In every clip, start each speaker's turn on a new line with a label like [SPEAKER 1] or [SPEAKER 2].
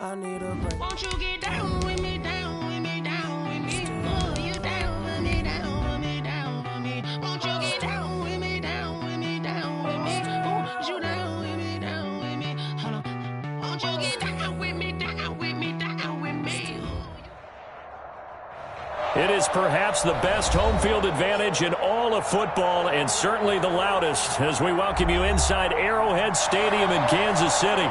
[SPEAKER 1] I need a break.
[SPEAKER 2] Won't you get down with me, down with me, down with me? Oh, you down with me, down with me, down with me. Won't you get down with me, down with me, down with me? Oh, you down with me, down with me? Hold on. Won't you get down with me, down with me, down with me?
[SPEAKER 3] It is perhaps the best home field advantage in all of football, and certainly the loudest, as we welcome you inside Arrowhead Stadium in Kansas City.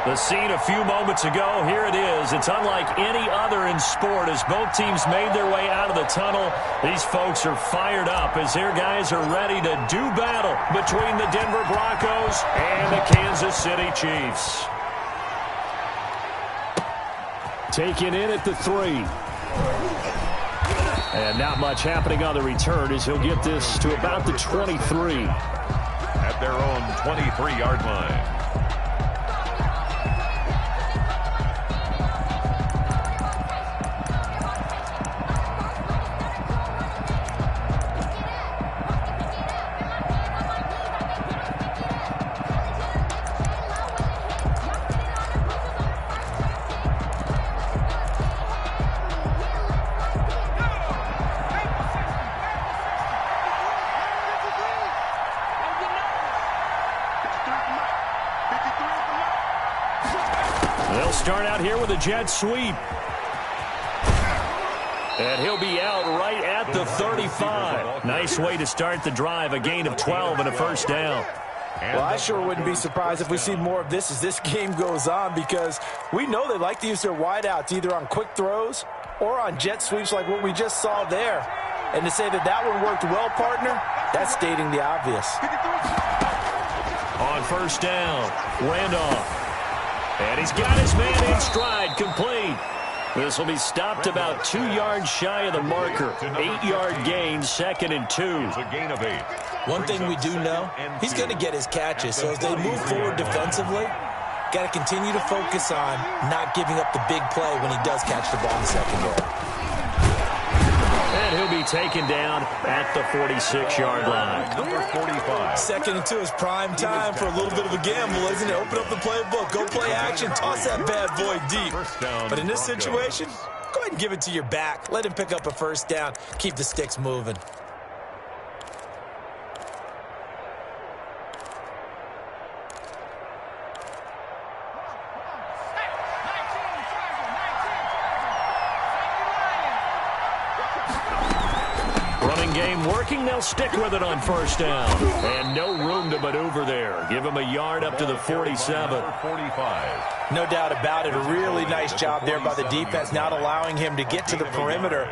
[SPEAKER 3] The scene a few moments ago, here it is. It's unlike any other in sport as both teams made their way out of the tunnel. These folks are fired up as their guys are ready to do battle between the Denver Broncos and the Kansas City Chiefs. Taken in at the 3. And not much happening on the return as he'll get this to about the 23.
[SPEAKER 4] At their own 23-yard line.
[SPEAKER 3] They'll start out here with a jet sweep. And he'll be out right at the 35. Nice way to start the drive, a gain of 12 and a first down.
[SPEAKER 5] Well, I sure wouldn't be surprised if we see more of this as this game goes on, because we know they like to use their wideouts either on quick throws or on jet sweeps like what we just saw there. And to say that that one worked well, partner, that's stating the obvious.
[SPEAKER 3] On first down, Randolph. And he's got his man in stride, complete. This will be stopped about 2 yards shy of the marker. 8-yard gain, 2nd and 2.
[SPEAKER 4] It's a gain of 8.
[SPEAKER 5] One thing we do know, he's going to get his catches. So as they move forward defensively, got to continue to focus on not giving up the big play when he does catch the ball in the secondary.
[SPEAKER 3] And he'll be taken down at the 46-yard line.
[SPEAKER 4] Number 45.
[SPEAKER 5] 2nd and 2 is prime time for a little bit of a gamble, isn't it? Open up the playbook, go play action, toss that bad boy deep. But in this situation, go ahead and give it to your back. Let him pick up a first down. Keep the sticks moving.
[SPEAKER 3] Game working, they'll stick with it on first down. And no room to maneuver there. Give him a yard up to the 47.
[SPEAKER 4] 45.
[SPEAKER 5] No doubt about it. A really nice job there by the defense, not allowing him to get to the perimeter.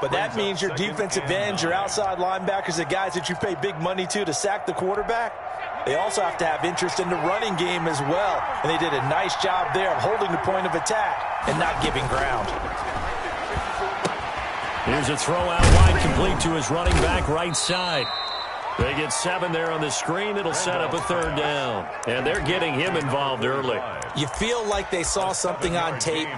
[SPEAKER 5] But that means your defensive ends, your outside linebackers, the guys that you pay big money to sack the quarterback, they also have to have interest in the running game as well. And they did a nice job there of holding the point of attack and not giving ground.
[SPEAKER 3] Here's a throw out wide, complete to his running back right side. They get 7 there on the screen. It'll set up a 3rd down. And they're getting him involved early.
[SPEAKER 5] You feel like they saw something on tape,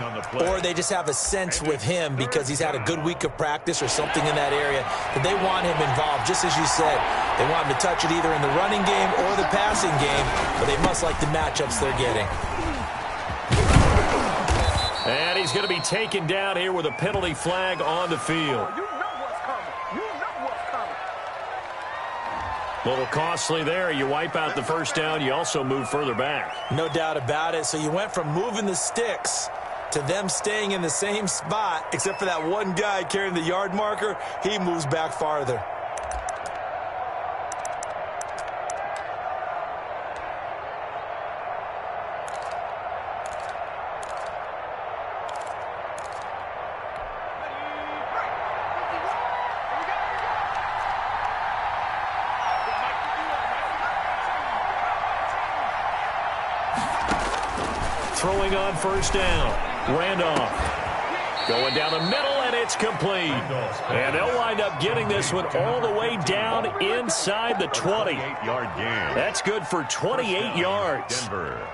[SPEAKER 5] or they just have a sense with him because he's had a good week of practice or something in that area that they want him involved. Just as you said, they want him to touch it either in the running game or the passing game, but they must like the matchups they're getting.
[SPEAKER 3] And he's going to be taken down here with a penalty flag on the field. A little costly there. You wipe out the first down. You also move further back.
[SPEAKER 5] No doubt about it. So you went from moving the sticks to them staying in the same spot, except for that one guy carrying the yard marker. He moves back farther.
[SPEAKER 3] Throwing on first down. Randolph. Going down the middle, and it's complete. And they'll wind up getting this one all the way down inside the 20.
[SPEAKER 4] 8-yard gain.
[SPEAKER 3] That's good for 28 yards.
[SPEAKER 4] Denver.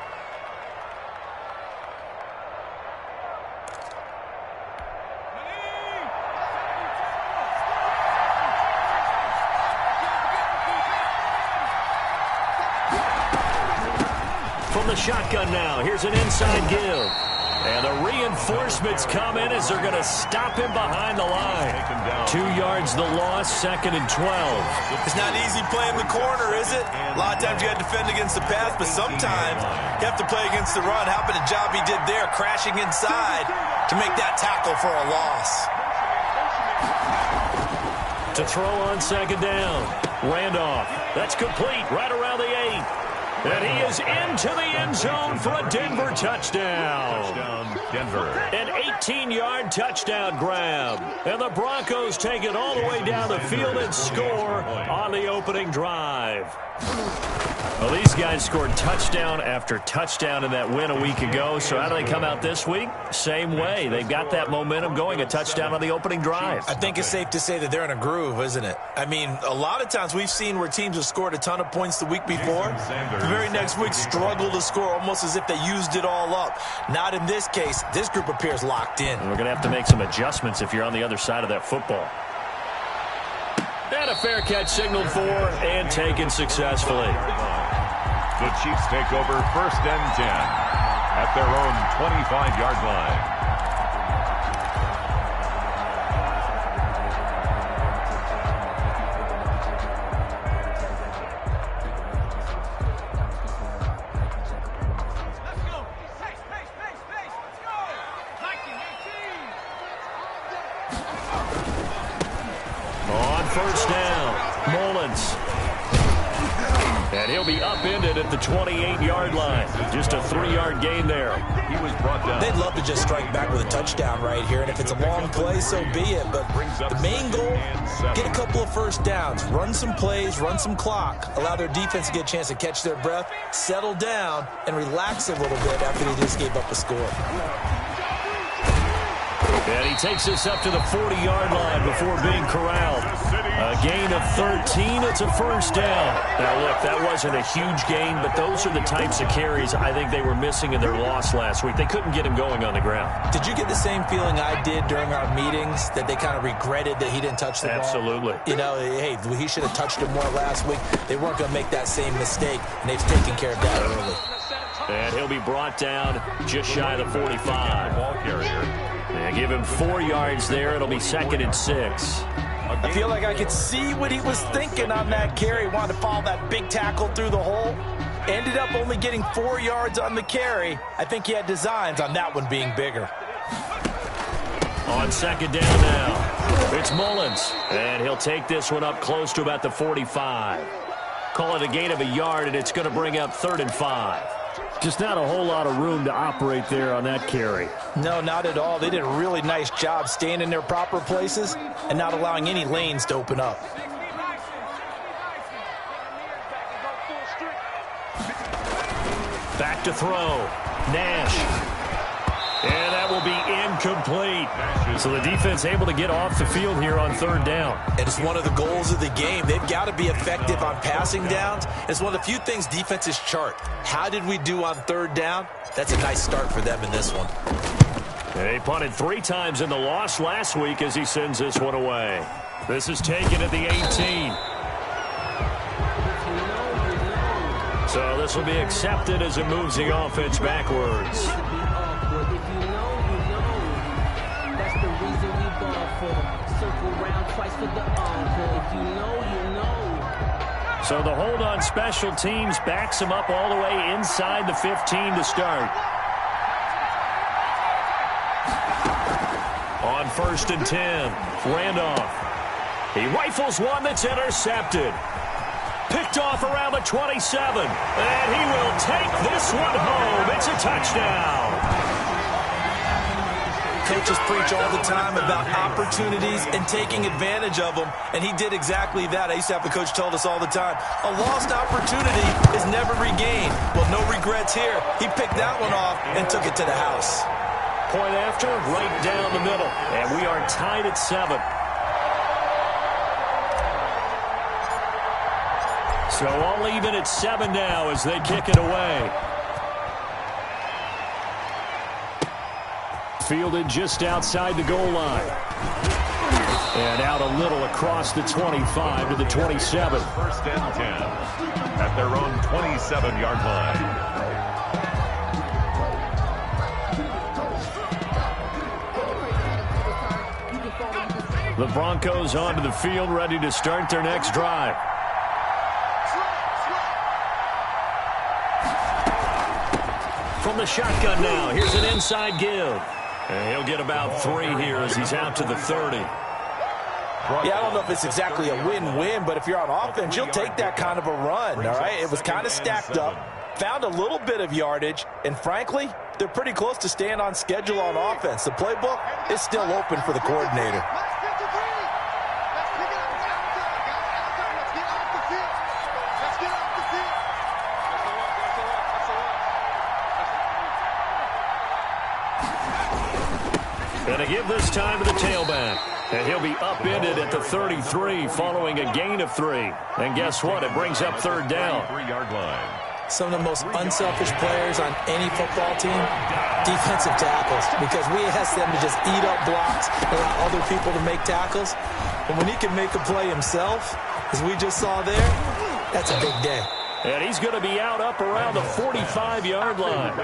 [SPEAKER 3] From the shotgun now, here's an inside give. And the reinforcements come in as they're going to stop him behind the line. 2 yards the loss, 2nd and 12.
[SPEAKER 5] It's not easy playing the corner, is it? A lot of times you have to defend against the pass, but sometimes you have to play against the run. How about the job he did there, crashing inside to make that tackle for a loss?
[SPEAKER 3] To throw on 2nd down. Randolph. That's complete right around the 8. And he is into the end zone for a Denver touchdown.
[SPEAKER 4] Denver.
[SPEAKER 3] An 18-yard touchdown grab. And the Broncos take it all the way down the field and score on the opening drive. Well, these guys scored touchdown after touchdown in that win a week ago. So how do they come out this week? Same way. They've got that momentum going, a touchdown on the opening drive.
[SPEAKER 5] I think it's safe to say that they're in a groove, isn't it? I mean, a lot of times we've seen where teams have scored a ton of points the week before. The very next week struggle to score almost as if they used it all up. Not in this case. This group appears locked in.
[SPEAKER 3] And we're going to have to make some adjustments if you're on the other side of that football. And a fair catch signaled for and taken successfully.
[SPEAKER 4] The Chiefs take over 1st and 10 at their own 25-yard line.
[SPEAKER 3] On 1st down, Mullins. And he'll be upended at the 28-yard line. Just a 3-yard gain there.
[SPEAKER 4] He was brought down.
[SPEAKER 5] They'd love to just strike back with a touchdown right here, and if it's a long play, so be it. But the main goal, get a couple of 1st downs, run some plays, run some clock, allow their defense to get a chance to catch their breath, settle down, and relax a little bit after they just gave up a score.
[SPEAKER 3] And he takes this up to the 40-yard line before being corralled. A gain of 13. It's a 1st down. Now, look, that wasn't a huge gain, but those are the types of carries I think they were missing in their loss last week. They couldn't get him going on the ground.
[SPEAKER 5] Did you get the same feeling I did during our meetings, that they kind of regretted that he didn't touch the ball?
[SPEAKER 3] Absolutely.
[SPEAKER 5] You know, hey, he should have touched it more last week. They weren't going to make that same mistake, and they've taken care of that early.
[SPEAKER 3] And he'll be brought down just shy of the 45.
[SPEAKER 4] Ball carrier.
[SPEAKER 3] They give him 4 yards there. It'll be 2nd and 6.
[SPEAKER 5] I feel like I could see what he was thinking on that carry. Wanted to follow that big tackle through the hole. Ended up only getting 4 yards on the carry. I think he had designs on that one being bigger.
[SPEAKER 3] On 2nd down now, it's Mullins. And he'll take this one up close to about the 45. Call it a gain of a yard, and it's going to bring up 3rd and 5. Just not a whole lot of room to operate there on that carry.
[SPEAKER 5] No, not at all. They did a really nice job staying in their proper places and not allowing any lanes to open up.
[SPEAKER 3] Back to throw. Nash. And that will be incomplete. So the defense able to get off the field here on 3rd down.
[SPEAKER 5] And it's one of the goals of the game. They've got to be effective on passing downs. It's one of the few things defenses chart. How did we do on 3rd down? That's a nice start for them in this one.
[SPEAKER 3] They punted 3 times in the loss last week as he sends this one away. This is taken at the 18. So this will be accepted as it moves the offense backwards. So the hold on special teams backs him up all the way inside the 15 to start. On 1st and 10, Randolph. He rifles one that's intercepted. Picked off around the 27. And he will take this one home. It's a touchdown.
[SPEAKER 5] Coaches preach all the time about opportunities and taking advantage of them, and he did exactly that. I used to have a coach tell us all the time, a lost opportunity is never regained. Well, no regrets here. He picked that one off and took it to the house.
[SPEAKER 3] Point after, right down the middle, and we are tied at 7. So all even at 7 now as they kick it away. Fielded just outside the goal line. And out a little across the 25 to the 27.
[SPEAKER 4] 1st and 10 at their own 27-yard line.
[SPEAKER 3] The Broncos onto the field, ready to start their next drive. From the shotgun now, here's an inside give. And he'll get about 3 here as he's out to the 30.
[SPEAKER 5] Yeah, I don't know if it's exactly a win-win, but if you're on offense, you'll take that kind of a run, all right? It was kind of stacked up, found a little bit of yardage, and frankly, they're pretty close to staying on schedule on offense. The playbook is still open for the coordinator.
[SPEAKER 3] And a give this time to the tailback. And he'll be upended at the 33 following a gain of 3. And guess what? It brings up 3rd down.
[SPEAKER 4] 3-yard line.
[SPEAKER 5] Some of the most unselfish players on any football team, defensive tackles, because we ask them to just eat up blocks and allow other people to make tackles. But when he can make a play himself, as we just saw there, that's a big day.
[SPEAKER 3] And he's going to be out up around the 45-yard line.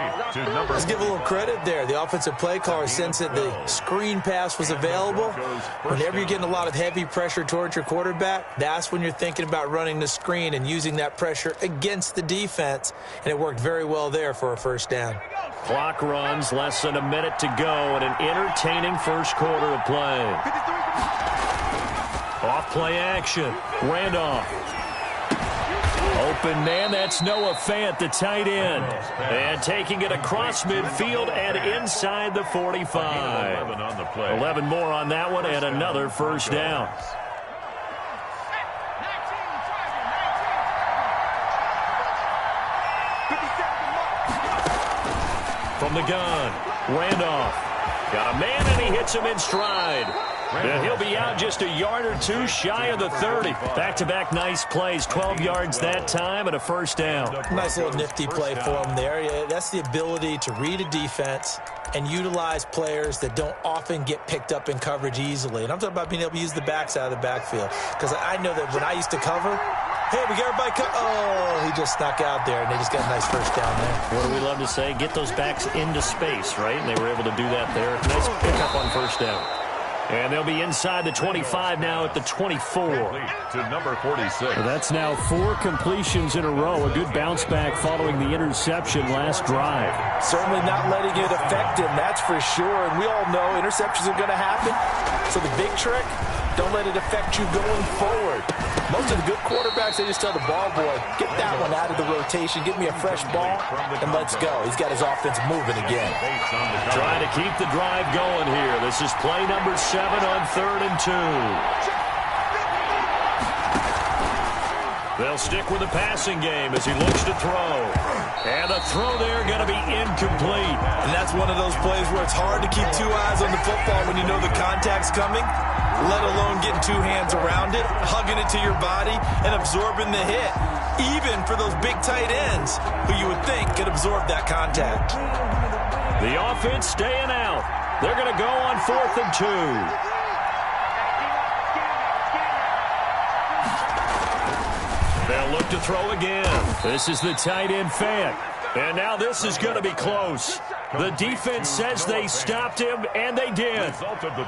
[SPEAKER 5] Let's give a little credit there. The offensive play caller sensed that the screen pass was available. Whenever you're getting a lot of heavy pressure towards your quarterback, that's when you're thinking about running the screen and using that pressure against the defense. And it worked very well there for a 1st down.
[SPEAKER 3] Clock runs, less than a minute to go, and an entertaining first quarter of play. Off play action. Randolph. Open man, that's Noah Fant, the tight end. And taking it across midfield and inside the 45. 11 more on that one and another 1st down. From the gun, Randolph. Got a man and he hits him in stride. And he'll be out just a yard or 2 shy of the 30. Back-to-back nice plays, 12 yards that time and a 1st down.
[SPEAKER 5] Nice little nifty play for him there. Yeah, that's the ability to read a defense and utilize players that don't often get picked up in coverage easily. And I'm talking about being able to use the backs out of the backfield. Because I know that when I used to cover, hey, we got everybody oh, he just snuck out there, and they just got a nice 1st down there.
[SPEAKER 3] What do we love to say? Get those backs into space, right? And they were able to do that there. Nice pickup on 1st down. And they'll be inside the 25 now at the 24.
[SPEAKER 4] To number 46.
[SPEAKER 3] So that's now 4 completions in a row. A good bounce back following the interception last drive.
[SPEAKER 5] Certainly not letting it affect him, that's for sure. And we all know interceptions are going to happen. So the big trick, don't let it affect you going forward. Most of the good quarterbacks, they just tell the ball boy, get that one out of the rotation, give me a fresh ball, and let's go. He's got his offense moving again.
[SPEAKER 3] Trying to keep the drive going here. This is play number 7 on 3rd and 2. They'll stick with the passing game as he looks to throw. And the throw there going to be incomplete.
[SPEAKER 5] And that's one of those plays where it's hard to keep 2 eyes on the football when you know the contact's coming, let alone getting 2 hands around it, hugging it to your body, and absorbing the hit, even for those big tight ends who you would think could absorb that contact.
[SPEAKER 3] The offense staying out. They're going to go on 4th and 2. They'll look to throw again. This is the tight end Fant. And now this is going to be close. The defense says they stopped him, and they did.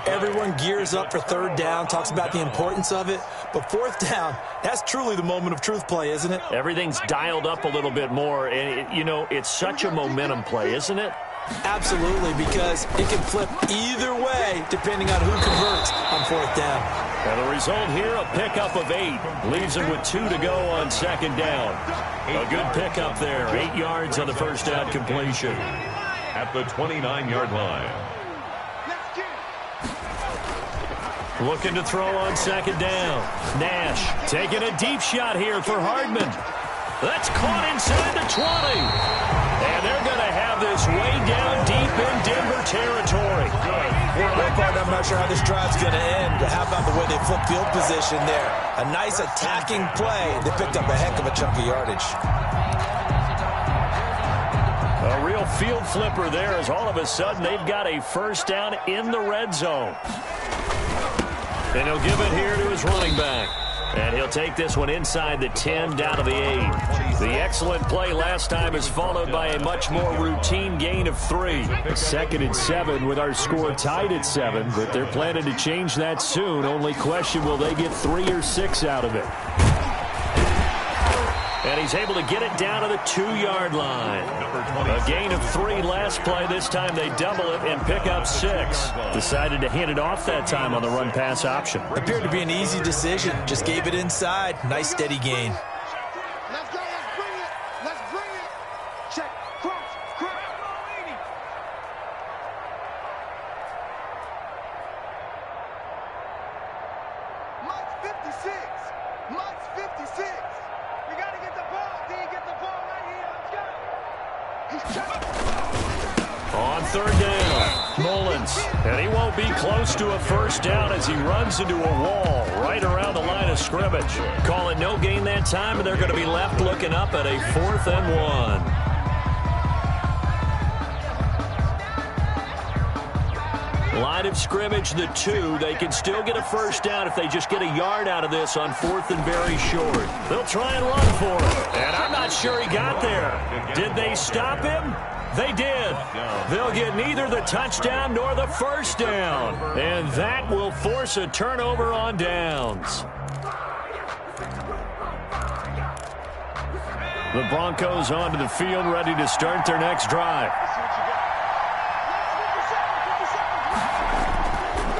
[SPEAKER 5] Everyone gears up for 3rd down, talks about the importance of it. But 4th down, that's truly the moment of truth play, isn't it?
[SPEAKER 3] Everything's dialed up a little bit more. And, it's such a momentum play, isn't it?
[SPEAKER 5] Absolutely, because it can flip either way depending on who converts on 4th down.
[SPEAKER 3] And the result here, a pickup of 8. Leaves him with 2 to go on 2nd down. A good pickup there. 8 yards on the 1st down completion.
[SPEAKER 4] At the 29-yard line.
[SPEAKER 3] Looking to throw on 2nd down. Nash taking a deep shot here for Hardman. That's caught inside the 20. And they're going to have this way down deep in Denver territory.
[SPEAKER 5] I'm not sure how this drive's going to end. How about the way they flip field position there? A nice attacking play. They picked up a heck of a chunk of yardage.
[SPEAKER 3] A real field flipper there as all of a sudden they've got a 1st down in the red zone. And he'll give it here to his running back. And he'll take this one inside the 10 down to the 8. The excellent play last time is followed by a much more routine gain of 3. 2nd and 7 with our score tied at 7, but they're planning to change that soon. Only question, will they get 3 or 6 out of it? And he's able to get it down to the 2-yard line. A gain of 3 last play. This time they double it and pick up 6. Decided to hand it off that time on the run-pass option.
[SPEAKER 5] Appeared to be an easy decision. Just gave it inside. Nice steady gain.
[SPEAKER 1] Let's go. Let's bring it. Let's bring it. Check. Cross. Mike's 56. Mike's 56. We got to get the ball. D, get the ball right here. Let's go.
[SPEAKER 3] On 3rd down, Mullins. And he won't be close to a first down as he runs into a wall right around the line of scrimmage. Call it no gain that time, and they're going to be left looking up at a 4th and 1. Line of scrimmage, the 2. They can still get a first down if they just get a yard out of this on 4th and very short. They'll try and run for it. And I'm not sure he got there. Did they stop him? They did. They'll get neither the touchdown nor the first down. And that will force a turnover on downs. The Broncos onto the field, ready to start their next drive.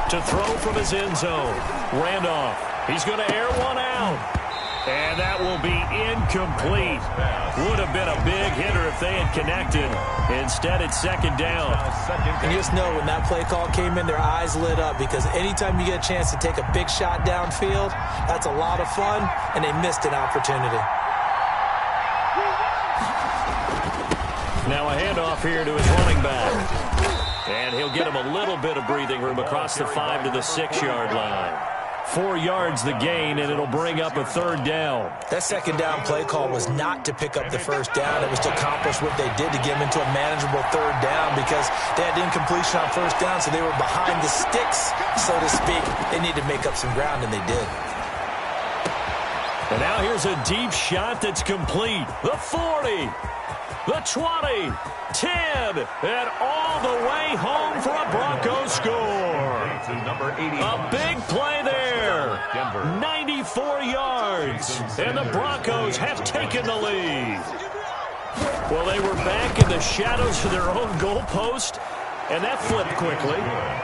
[SPEAKER 3] To throw from his end zone. Randolph. He's going to air one out. And that will be incomplete. Would have been a big hitter if they had connected. Instead, it's 2nd down.
[SPEAKER 5] And you just know when that play call came in, their eyes lit up, because anytime you get a chance to take a big shot downfield, that's a lot of fun, and they missed an opportunity.
[SPEAKER 3] Now a handoff here to his running back. And he'll get him a little bit of breathing room across the 5 to the 6-yard line. 4 yards the gain, and it'll bring up a 3rd down.
[SPEAKER 5] That 2nd down play call was not to pick up the first down. It was to accomplish what they did to get them into a manageable 3rd down, because they had incompletion on first down, so they were behind the sticks, so to speak. They needed to make up some ground, and they did.
[SPEAKER 3] And now here's a deep shot that's complete. The 40, the 20, 10, and all the way home for a Broncos score. A big play there. 94 yards. And the Broncos have taken the lead. Well, they were back in the shadows of their own goalpost, and that flipped quickly.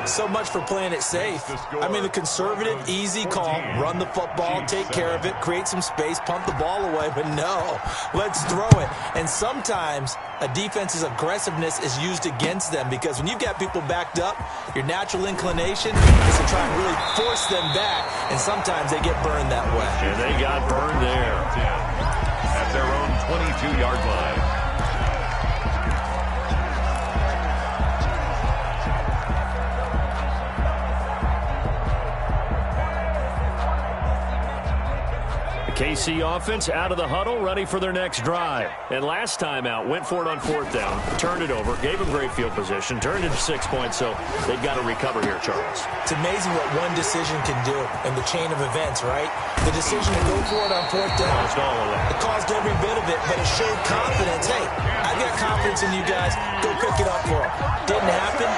[SPEAKER 5] So much for playing it safe. I mean, the conservative, easy call, run the football, take care of it, create some space, punt the ball away. But no, let's throw it. And sometimes a defense's aggressiveness is used against them, because when you've got people backed up, your natural inclination is to try and really force them back, and sometimes they get burned that way.
[SPEAKER 3] And they got burned there.
[SPEAKER 4] At their own 22-yard line.
[SPEAKER 3] KC offense out of the huddle, ready for their next drive. And last time out, went for it on 4th down, turned it over, gave them great field position, turned it to 6 points, so they've got to recover here, Charles.
[SPEAKER 5] It's amazing what one decision can do in the chain of events, right? The decision to go for it on 4th down, it caused every bit of it, but it showed confidence. Hey, I've got confidence in you guys. Go pick it up for them. Didn't happen.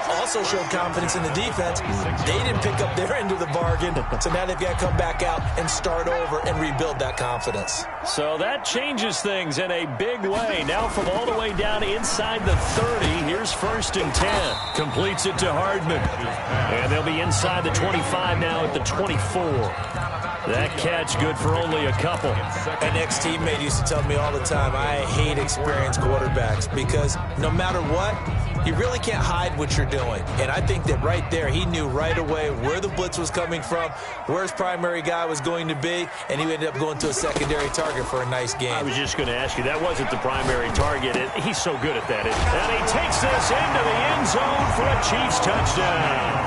[SPEAKER 5] Also showed confidence in the defense. They didn't pick up their end of the bargain, so now they've got to come back out and start over and rebuild that confidence.
[SPEAKER 3] So that changes things in a big way. Now from all the way down inside the 30, here's 1st and 10. Completes it to Hardman. And they'll be inside the 25 now at the 24. That catch good for only a couple.
[SPEAKER 5] An ex-teammate used to tell me all the time, I hate experienced quarterbacks, because no matter what, you really can't hide what you're doing. And I think that right there, he knew right away where the blitz was coming from, where his primary guy was going to be, and he ended up going to a secondary target for a nice game.
[SPEAKER 3] I was just going to ask you, that wasn't the primary target. He's so good at that. And he takes this into the end zone for a Chiefs touchdown.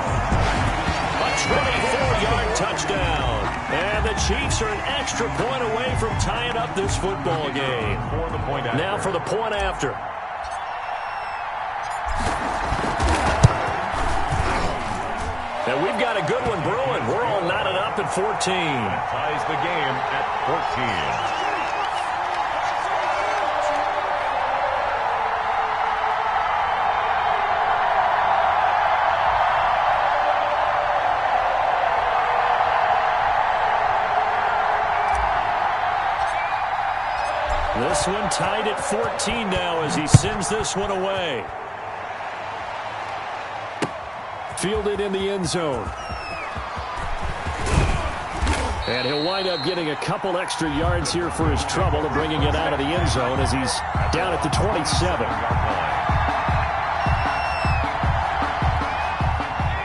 [SPEAKER 3] A 24-yard touchdown. And the Chiefs are an extra point away from tying up this football game. Now for the point after. And we've got a good one brewing. We're all knotted up at 14.
[SPEAKER 4] Ties the game at 14.
[SPEAKER 3] This one tied at 14 now as he sends this one away. Fielded in the end zone. And he'll wind up getting a couple extra yards here for his trouble of bringing it out of the end zone as he's down at the 27.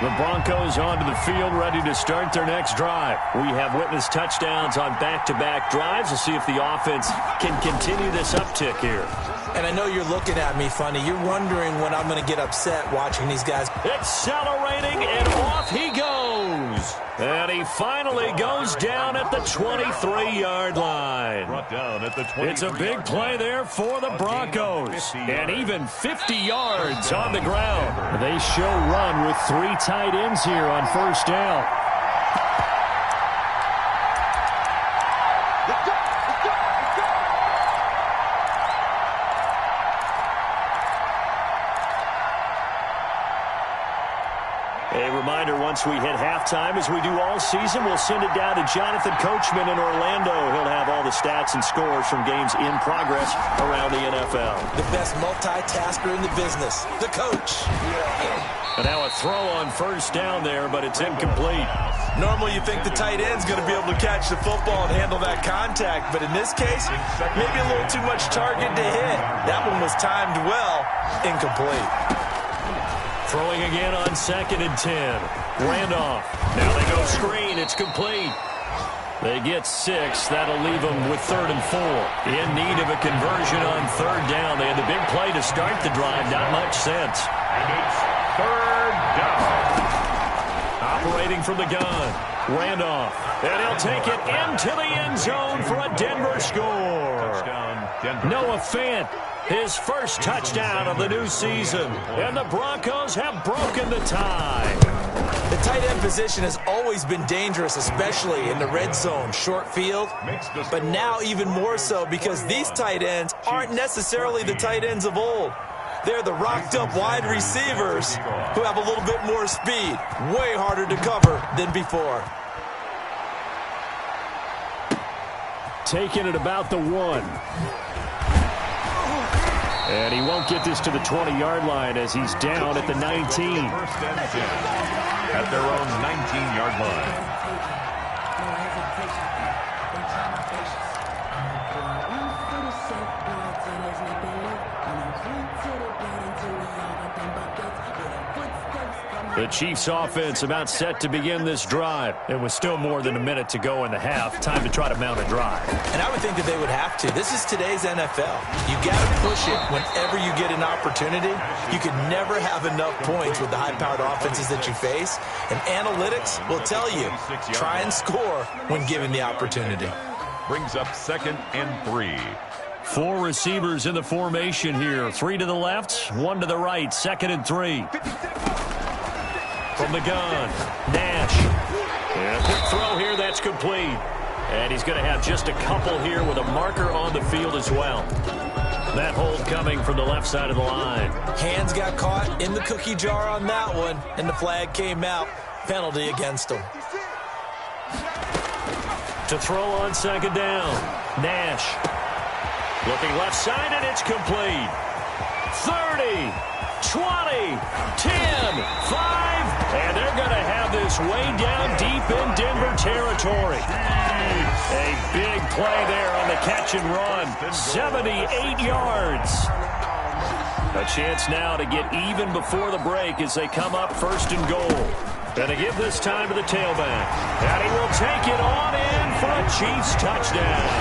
[SPEAKER 3] The Broncos onto the field, ready to start their next drive. We have witnessed touchdowns on back-to-back drives. We'll see if the offense can continue this uptick here.
[SPEAKER 5] And I know you're looking at me funny. You're wondering when I'm going to get upset watching these guys.
[SPEAKER 3] Accelerating, and off he goes. And he finally goes down at the 23-yard line.
[SPEAKER 4] Brought down at the 23.
[SPEAKER 3] It's a big play there for the Broncos. And even 50 yards on the ground. They show run with 3 tight ends here on first down. A reminder, once we hit halftime, as we do all season, we'll send it down to Jonathan Coachman in Orlando. He'll have all the stats and scores from games in progress around the NFL.
[SPEAKER 5] The best multitasker in the business, the coach.
[SPEAKER 3] And now a throw on first down there, but it's incomplete.
[SPEAKER 5] Normally you think the tight end's going to be able to catch the football and handle that contact, but in this case, maybe a little too much target to hit. That one was timed well, incomplete.
[SPEAKER 3] Throwing again on 2nd and 10. Randolph. Now they go screen. It's complete. They get 6. That'll leave them with 3rd and 4. In need of a conversion on 3rd down. They had the big play to start the drive. Not much sense.
[SPEAKER 4] And it's 3rd down.
[SPEAKER 3] Operating from the gun. Randolph. And he'll take it into the end zone for a Denver score.
[SPEAKER 4] Touchdown, Denver.
[SPEAKER 3] Noah Fant. His first touchdown of the new season. And the Broncos have broken the tie.
[SPEAKER 5] The tight end position has always been dangerous, especially in the red zone, short field. But now even more so because these tight ends aren't necessarily the tight ends of old. They're the rocked-up wide receivers who have a little bit more speed. Way harder to cover than before.
[SPEAKER 3] Taking it about the 1. And he won't get this to the 20-yard line as he's down at the 19.
[SPEAKER 4] First and 10 at their own 19-yard line.
[SPEAKER 3] The Chiefs offense about set to begin this drive. It was still more than a minute to go in the half. Time to try to mount a drive.
[SPEAKER 5] And I would think that they would have to. This is today's NFL. You got to push it whenever you get an opportunity. You can never have enough points with the high-powered offenses that you face. And analytics will tell you, try and score when given the opportunity.
[SPEAKER 4] Brings up 2nd and 3.
[SPEAKER 3] 4 receivers in the formation here. 3 to the left, 1 to the right. 2nd and 3. From the gun, Nash. And a quick throw here, that's complete. And he's going to have just a couple here with a marker on the field as well. That hold coming from the left side of the line.
[SPEAKER 5] Hands got caught in the cookie jar on that one, and the flag came out. Penalty against him.
[SPEAKER 3] To throw on 2nd down, Nash. Looking left side, and it's complete. 30, 20, 10, 5. And they're going to have this way down deep in Denver territory. A big play there on the catch and run. 78 yards. A chance now to get even before the break as they come up 1st and goal. Going to give this time to the tailback. And he will take it on in for a Chiefs touchdown.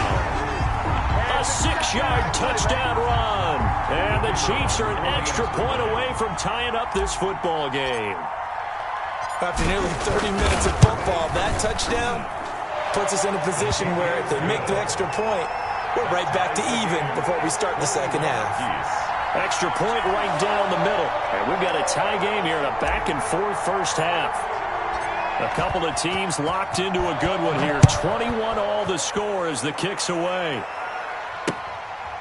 [SPEAKER 3] A 6-yard touchdown run. And the Chiefs are an extra point away from tying up this football game.
[SPEAKER 5] After nearly 30 minutes of football, that touchdown puts us in a position where if they make the extra point, we're right back to even before we start the second half.
[SPEAKER 3] Extra point right down the middle. And we've got a tie game here in a back-and-forth first half. A couple of teams locked into a good one here. 21 all the score as the kick's away.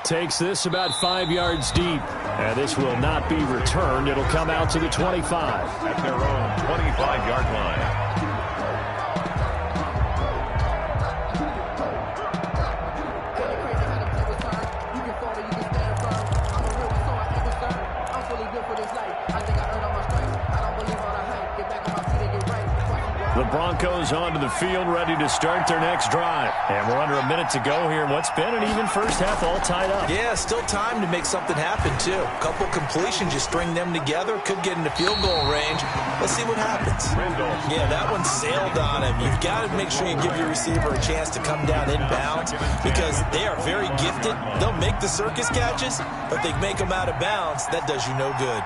[SPEAKER 3] Takes this about 5 yards deep. And this will not be returned. It'll come out to the 25.
[SPEAKER 4] At their own 25-yard line.
[SPEAKER 3] The Broncos onto the field, ready to start their next drive. And we're under a minute to go here in what's been an even first half, all tied up.
[SPEAKER 5] Yeah, still time to make something happen, too. A couple completions, you string them together, could get into field goal range. Let's see what happens. Yeah, that one sailed on him. You've got to make sure you give your receiver a chance to come down inbounds because they are very gifted. They'll make the circus catches, but they make them out of bounds. That does you no good.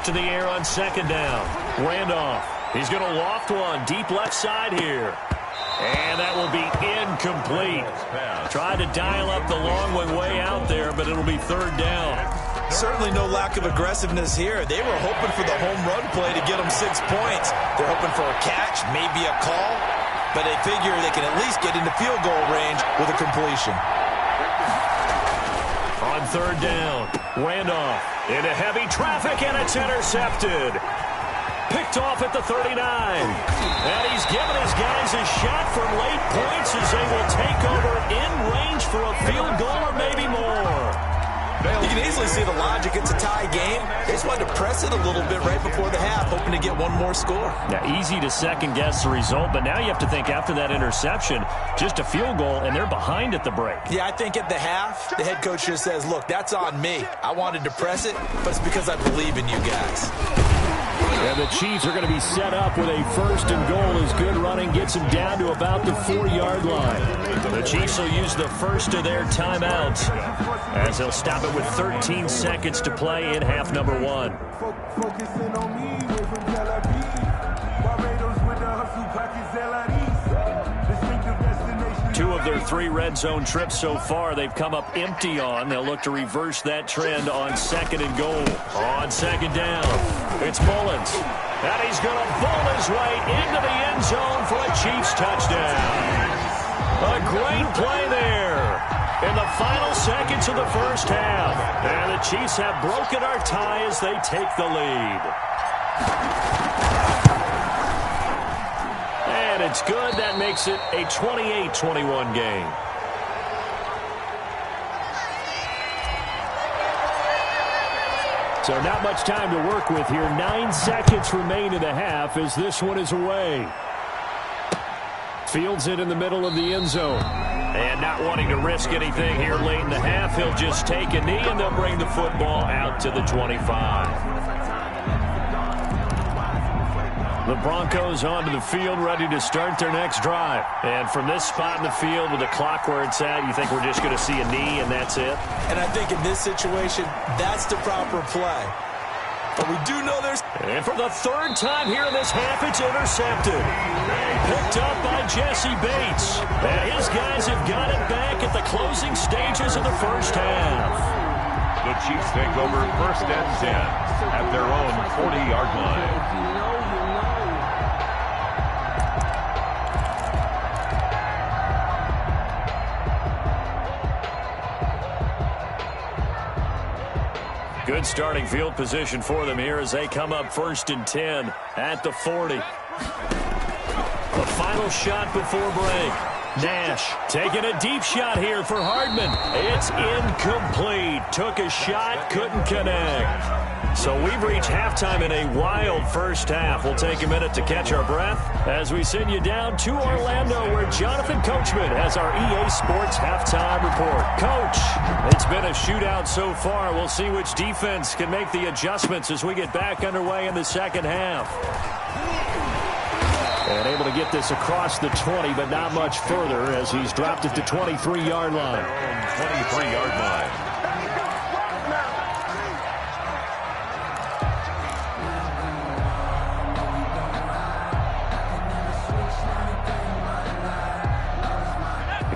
[SPEAKER 3] To the air on second down. Randolph. He's going to loft one deep left side here. And that will be incomplete. Tried to dial up the long one way out there, but it'll be third down.
[SPEAKER 5] Certainly no lack of aggressiveness here. They were hoping for the home run play to get them 6 points. They're hoping for a catch, maybe a call, but they figure they can at least get into field goal range with a completion.
[SPEAKER 3] On third down, Randolph into heavy traffic, and it's intercepted. Picked off at the 39. And he's given his guys a shot from late points as they will take over in range for a field goal or maybe more.
[SPEAKER 5] You can easily see the logic. It's a tie game. They just wanted to press it a little bit right before the half, hoping to get one more score.
[SPEAKER 3] Now, easy to second-guess the result, but now you have to think after that interception, just a field goal, and they're behind at the break.
[SPEAKER 5] Yeah, I think at the half, the head coach just says, look, that's on me. I wanted to press it, but it's because I believe in you guys.
[SPEAKER 3] And the Chiefs are going to be set up with a first and goal as good running gets them down to about the 4-yard line. The Chiefs will use the first of their timeouts as they'll stop it with 13 seconds to play in half number one.
[SPEAKER 6] Focusing on me, way from Tel Aviv. Barbados with the hustle pockets, Distinctive destination.
[SPEAKER 3] 2 of their 3 red zone trips so far, they've come up empty on. They'll look to reverse that trend on second and goal. On second down, it's Mullins. And he's going to bowl his way into the end zone for a Chiefs touchdown. A great play there in the final seconds of the first half. And the Chiefs have broken our tie as they take the lead. And it's good. That makes it a 28-21 game. So not much time to work with here. 9 seconds remain in the half as this one is away. Fields it in the middle of the end zone. And not wanting to risk anything here late in the half, he'll just take a knee and they'll bring the football out to the 25. The Broncos onto the field, ready to start their next drive. And from this spot in the field with the clock where it's at, you think we're just going to see a knee and that's it?
[SPEAKER 5] And I think in this situation, that's the proper play. But we do know there's...
[SPEAKER 3] And for the third time here in this half, it's intercepted. Picked up by Jesse Bates. And his guys have got it back at the closing stages of the first half.
[SPEAKER 4] The Chiefs take over first and 10 at their own 40-yard line.
[SPEAKER 3] Good starting field position for them here as they come up first and 10 at the 40. The final shot before break. Nash taking a deep shot here for Hardman. It's incomplete. Took a shot, couldn't connect. So we've reached halftime in a wild first half. We'll take a minute to catch our breath as we send you down to Orlando where Jonathan Coachman has our EA Sports halftime report. Coach, it's been a shootout so far. We'll see which defense can make the adjustments as we get back underway in the second half. And able to get this across the 20, but not much further as he's dropped it to 23-yard line.
[SPEAKER 4] 23-yard line.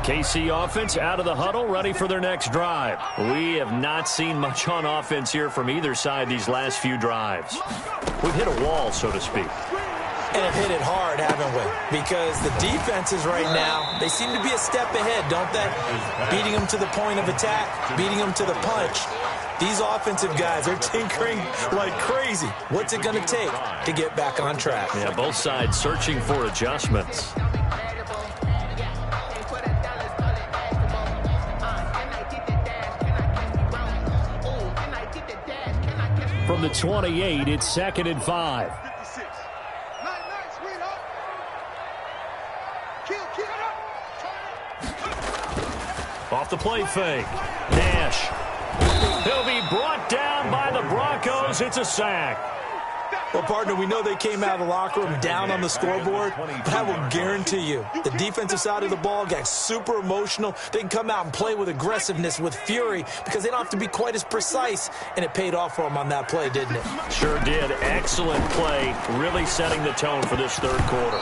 [SPEAKER 3] KC offense out of the huddle, ready for their next drive. We have not seen much on offense here from either side these last few drives. We've hit a wall, so to speak.
[SPEAKER 5] And have hit it hard, haven't we? Because the defenses right now, they seem to be a step ahead, don't they? Beating them to the point of attack, beating them to the punch. These offensive guys are tinkering like crazy. What's it going to take to get back on track?
[SPEAKER 3] Yeah, both sides searching for adjustments. From the 28, it's 2nd and 5. Off the play fake. Nash. He'll be brought down by the Broncos. It's a sack.
[SPEAKER 5] Well, partner, we know they came out of the locker room down on the scoreboard, but I will guarantee you the defensive side of the ball got super emotional. They can come out and play with aggressiveness, with fury, because they don't have to be quite as precise, and it paid off for them on that play, didn't it?
[SPEAKER 3] Sure did. Excellent play, really setting the tone for this third quarter.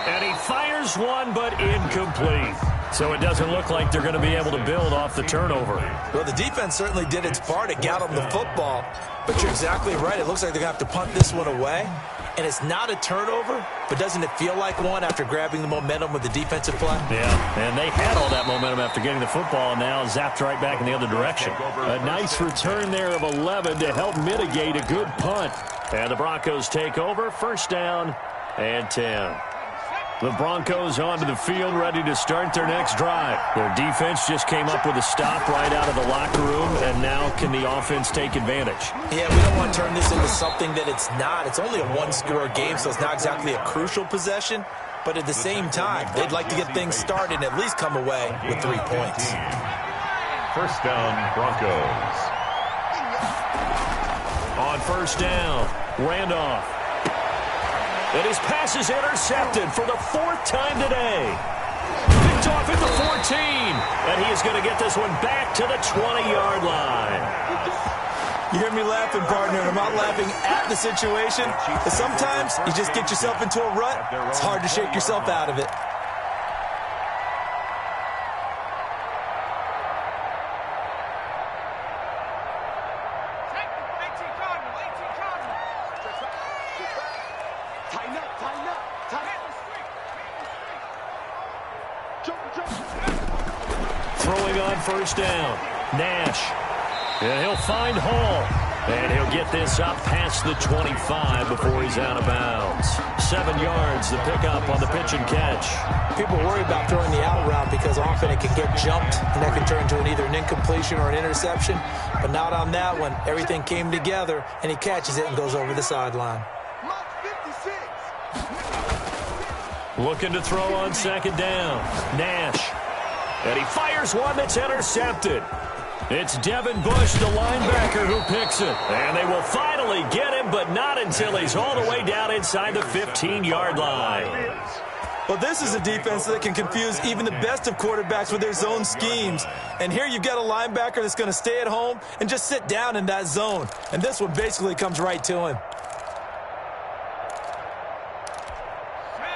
[SPEAKER 3] And he fires one, but incomplete. So it doesn't look like they're going to be able to build off the turnover.
[SPEAKER 5] Well, the defense certainly did its part. It got them the football. But you're exactly right. It looks like they're going to have to punt this one away. And it's not a turnover, but doesn't it feel like one after grabbing the momentum with the defensive play?
[SPEAKER 3] Yeah, and they had all that momentum after getting the football, and now zapped right back in the other direction. A nice return there of 11 to help mitigate a good punt. And the Broncos take over, 1st down and 10. The Broncos onto the field, ready to start their next drive. Their defense just came up with a stop right out of the locker room, and now can the offense take advantage?
[SPEAKER 5] Yeah, we don't want to turn this into something that it's not. It's only a one-score game, so it's not exactly a crucial possession. But at the same time, they'd like to get things started and at least come away with 3 points.
[SPEAKER 4] 1st down, Broncos.
[SPEAKER 3] On 1st down, Randolph. And his pass is intercepted for the 4th time today. Picked off at the 14. And he is going to get this one back to the 20-yard line.
[SPEAKER 5] You hear me laughing, partner, and I'm not laughing at the situation. But sometimes you just get yourself into a rut. It's hard to shake yourself out of it.
[SPEAKER 3] Throwing on 1st down, Nash. And he'll find Hall. And he'll get this up past the 25 before he's out of bounds. 7 yards, the pickup on the pitch and catch.
[SPEAKER 5] People worry about throwing the out route because often it can get jumped, and that can turn into either an incompletion or an interception. But not on that one. Everything came together, and he catches it and goes over the sideline.
[SPEAKER 3] Looking to throw on 2nd down, Nash. And he fires one that's intercepted. It's Devin Bush, the linebacker, who picks it. And they will finally get him, but not until he's all the way down inside the 15-yard line.
[SPEAKER 5] Well, this is a defense that can confuse even the best of quarterbacks with their zone schemes. And here you've got a linebacker that's going to stay at home and just sit down in that zone. And this one basically comes right to him.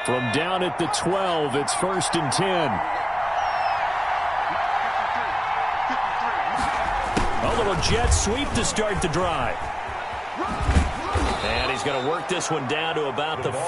[SPEAKER 3] From down at the 12, it's 1st and 10. A little jet sweep to start the drive. And he's going to work this one down to about the 5.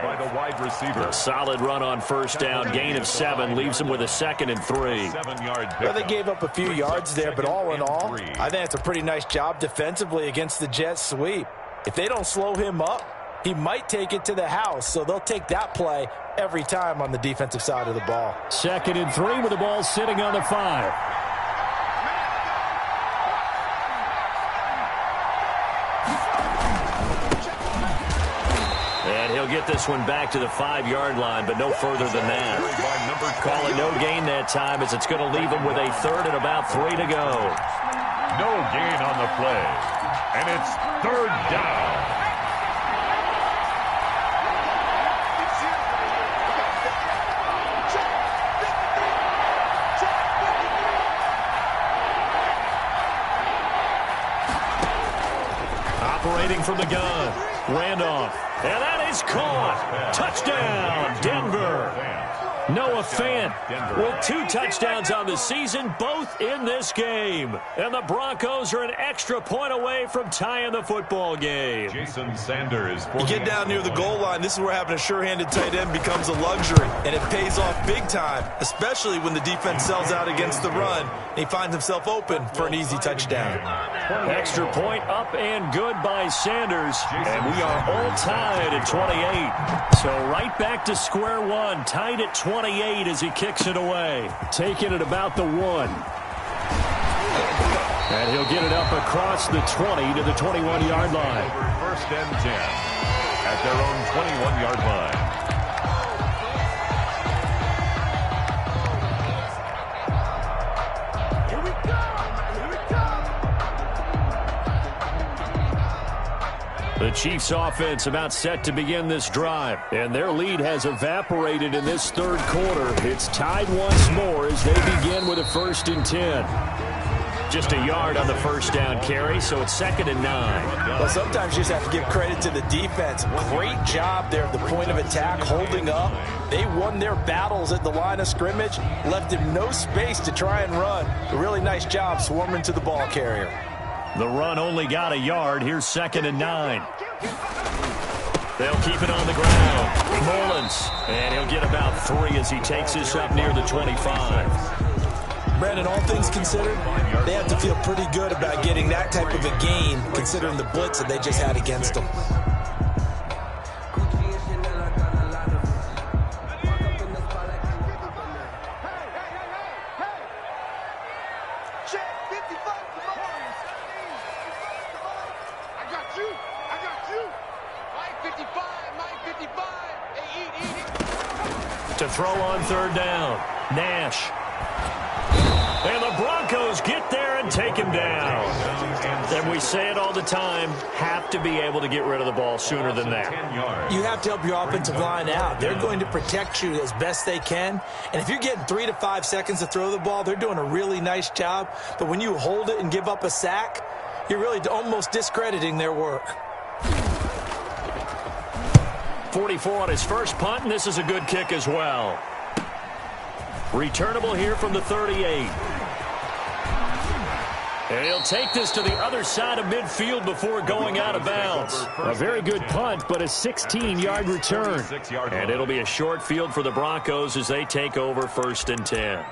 [SPEAKER 4] By the wide receiver.
[SPEAKER 3] A solid run on 1st down, gain of 7, leaves him with a 2nd and 3.
[SPEAKER 4] 7-yard pickup.
[SPEAKER 5] Well, they gave up a few yards there, but all in all, I think it's a pretty nice job defensively against the jet sweep. If they don't slow him up, he might take it to the house, so they'll take that play every time on the defensive side of the ball.
[SPEAKER 3] 2nd and 3 with the ball sitting on the 5. And he'll get this one back to the 5-yard line, but no further than that. Calling no gain that time as it's going to leave him with a 3rd and about 3 to go.
[SPEAKER 4] No gain on the play. And it's 3rd down.
[SPEAKER 3] Operating from the gun, Randolph. And that is caught. Touchdown, Denver. Noah Fant with 2 touchdowns on the season, both in this game. And the Broncos are an extra point away from tying the football game.
[SPEAKER 4] Jason Sanders.
[SPEAKER 5] You get down near the goal line, this is where having a sure-handed tight end becomes a luxury, and it pays off big time, especially when the defense sells out against the run, and he finds himself open for an easy touchdown.
[SPEAKER 3] Extra point up and good by Sanders, and we are all tied at 28. So right back to square one, tied at 28 as he kicks it away. Taking it about the 1. And he'll get it up across the 20 to the 21-yard line.
[SPEAKER 4] First and 10 at their own 21-yard line.
[SPEAKER 3] The Chiefs offense about set to begin this drive, and their lead has evaporated in this third quarter. It's tied once more as they begin with a 1st and 10. Just a yard on the first down carry, so it's 2nd and 9.
[SPEAKER 5] Well, sometimes you just have to give credit to the defense. Great job there at the point of attack, holding up. They won their battles at the line of scrimmage, left him no space to try and run. A really nice job swarming to the ball carrier.
[SPEAKER 3] The run only got a yard. Here's 2nd and 9. They'll keep it on the ground. Mullins, and he'll get about 3 as he takes this up near the 25.
[SPEAKER 5] Brandon, all things considered, they have to feel pretty good about getting that type of a gain, considering the blitz that they just had against them.
[SPEAKER 3] To throw on 3rd down, Nash. And the Broncos get there and take him down. And we say it all the time, have to be able to get rid of the ball sooner than that.
[SPEAKER 5] You have to help your offensive line out. They're going to protect you as best they can. And if you're getting 3 to 5 seconds to throw the ball, they're doing a really nice job. But when you hold it and give up a sack, you're really almost discrediting their work.
[SPEAKER 3] 44 on his first punt, and this is a good kick as well. Returnable here from the 38. And he'll take this to the other side of midfield before going out of bounds. A very good punt, but a 16-yard return. And it'll be a short field for the Broncos as they take over 1st and 10.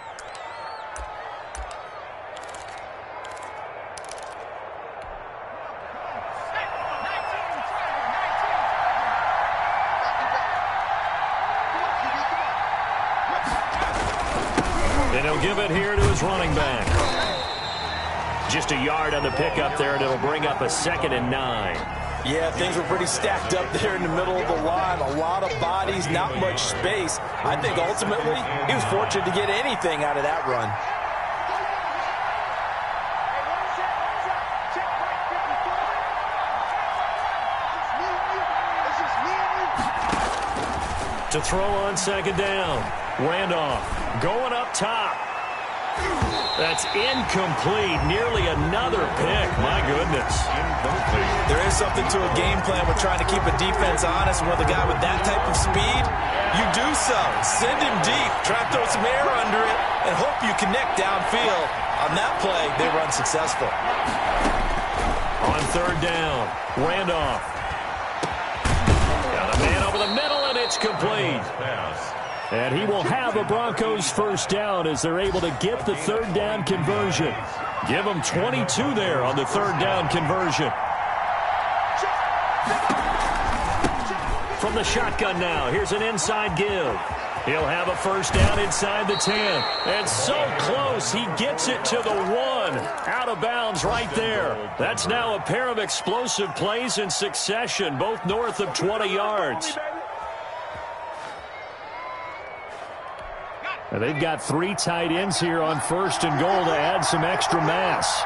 [SPEAKER 3] And he'll give it here to his running back. Just a yard on the pickup there, and it'll bring up a 2nd and 9.
[SPEAKER 5] Yeah, things were pretty stacked up there in the middle of the line. A lot of bodies, not much space. I think ultimately he was fortunate to get anything out of that run.
[SPEAKER 3] To throw on 2nd down. Randolph going up top. That's incomplete. Nearly another pick. My goodness.
[SPEAKER 5] There is something to a game plan with trying to keep a defense honest. With a guy with that type of speed, you do so. Send him deep. Try to throw some air under it and hope you connect downfield. On that play, they run successful.
[SPEAKER 3] On 3rd down, Randolph. Got a man over the middle, and it's complete. And he will have a Broncos 1st down as they're able to get the 3rd down conversion. Give them 22 there on the 3rd down conversion. From the shotgun now, here's an inside give. He'll have a 1st down inside the 10. And so close, he gets it to the 1. Out of bounds right there. That's now a pair of explosive plays in succession, both north of 20 yards. And they've got 3 tight ends here on 1st and goal to add some extra mass.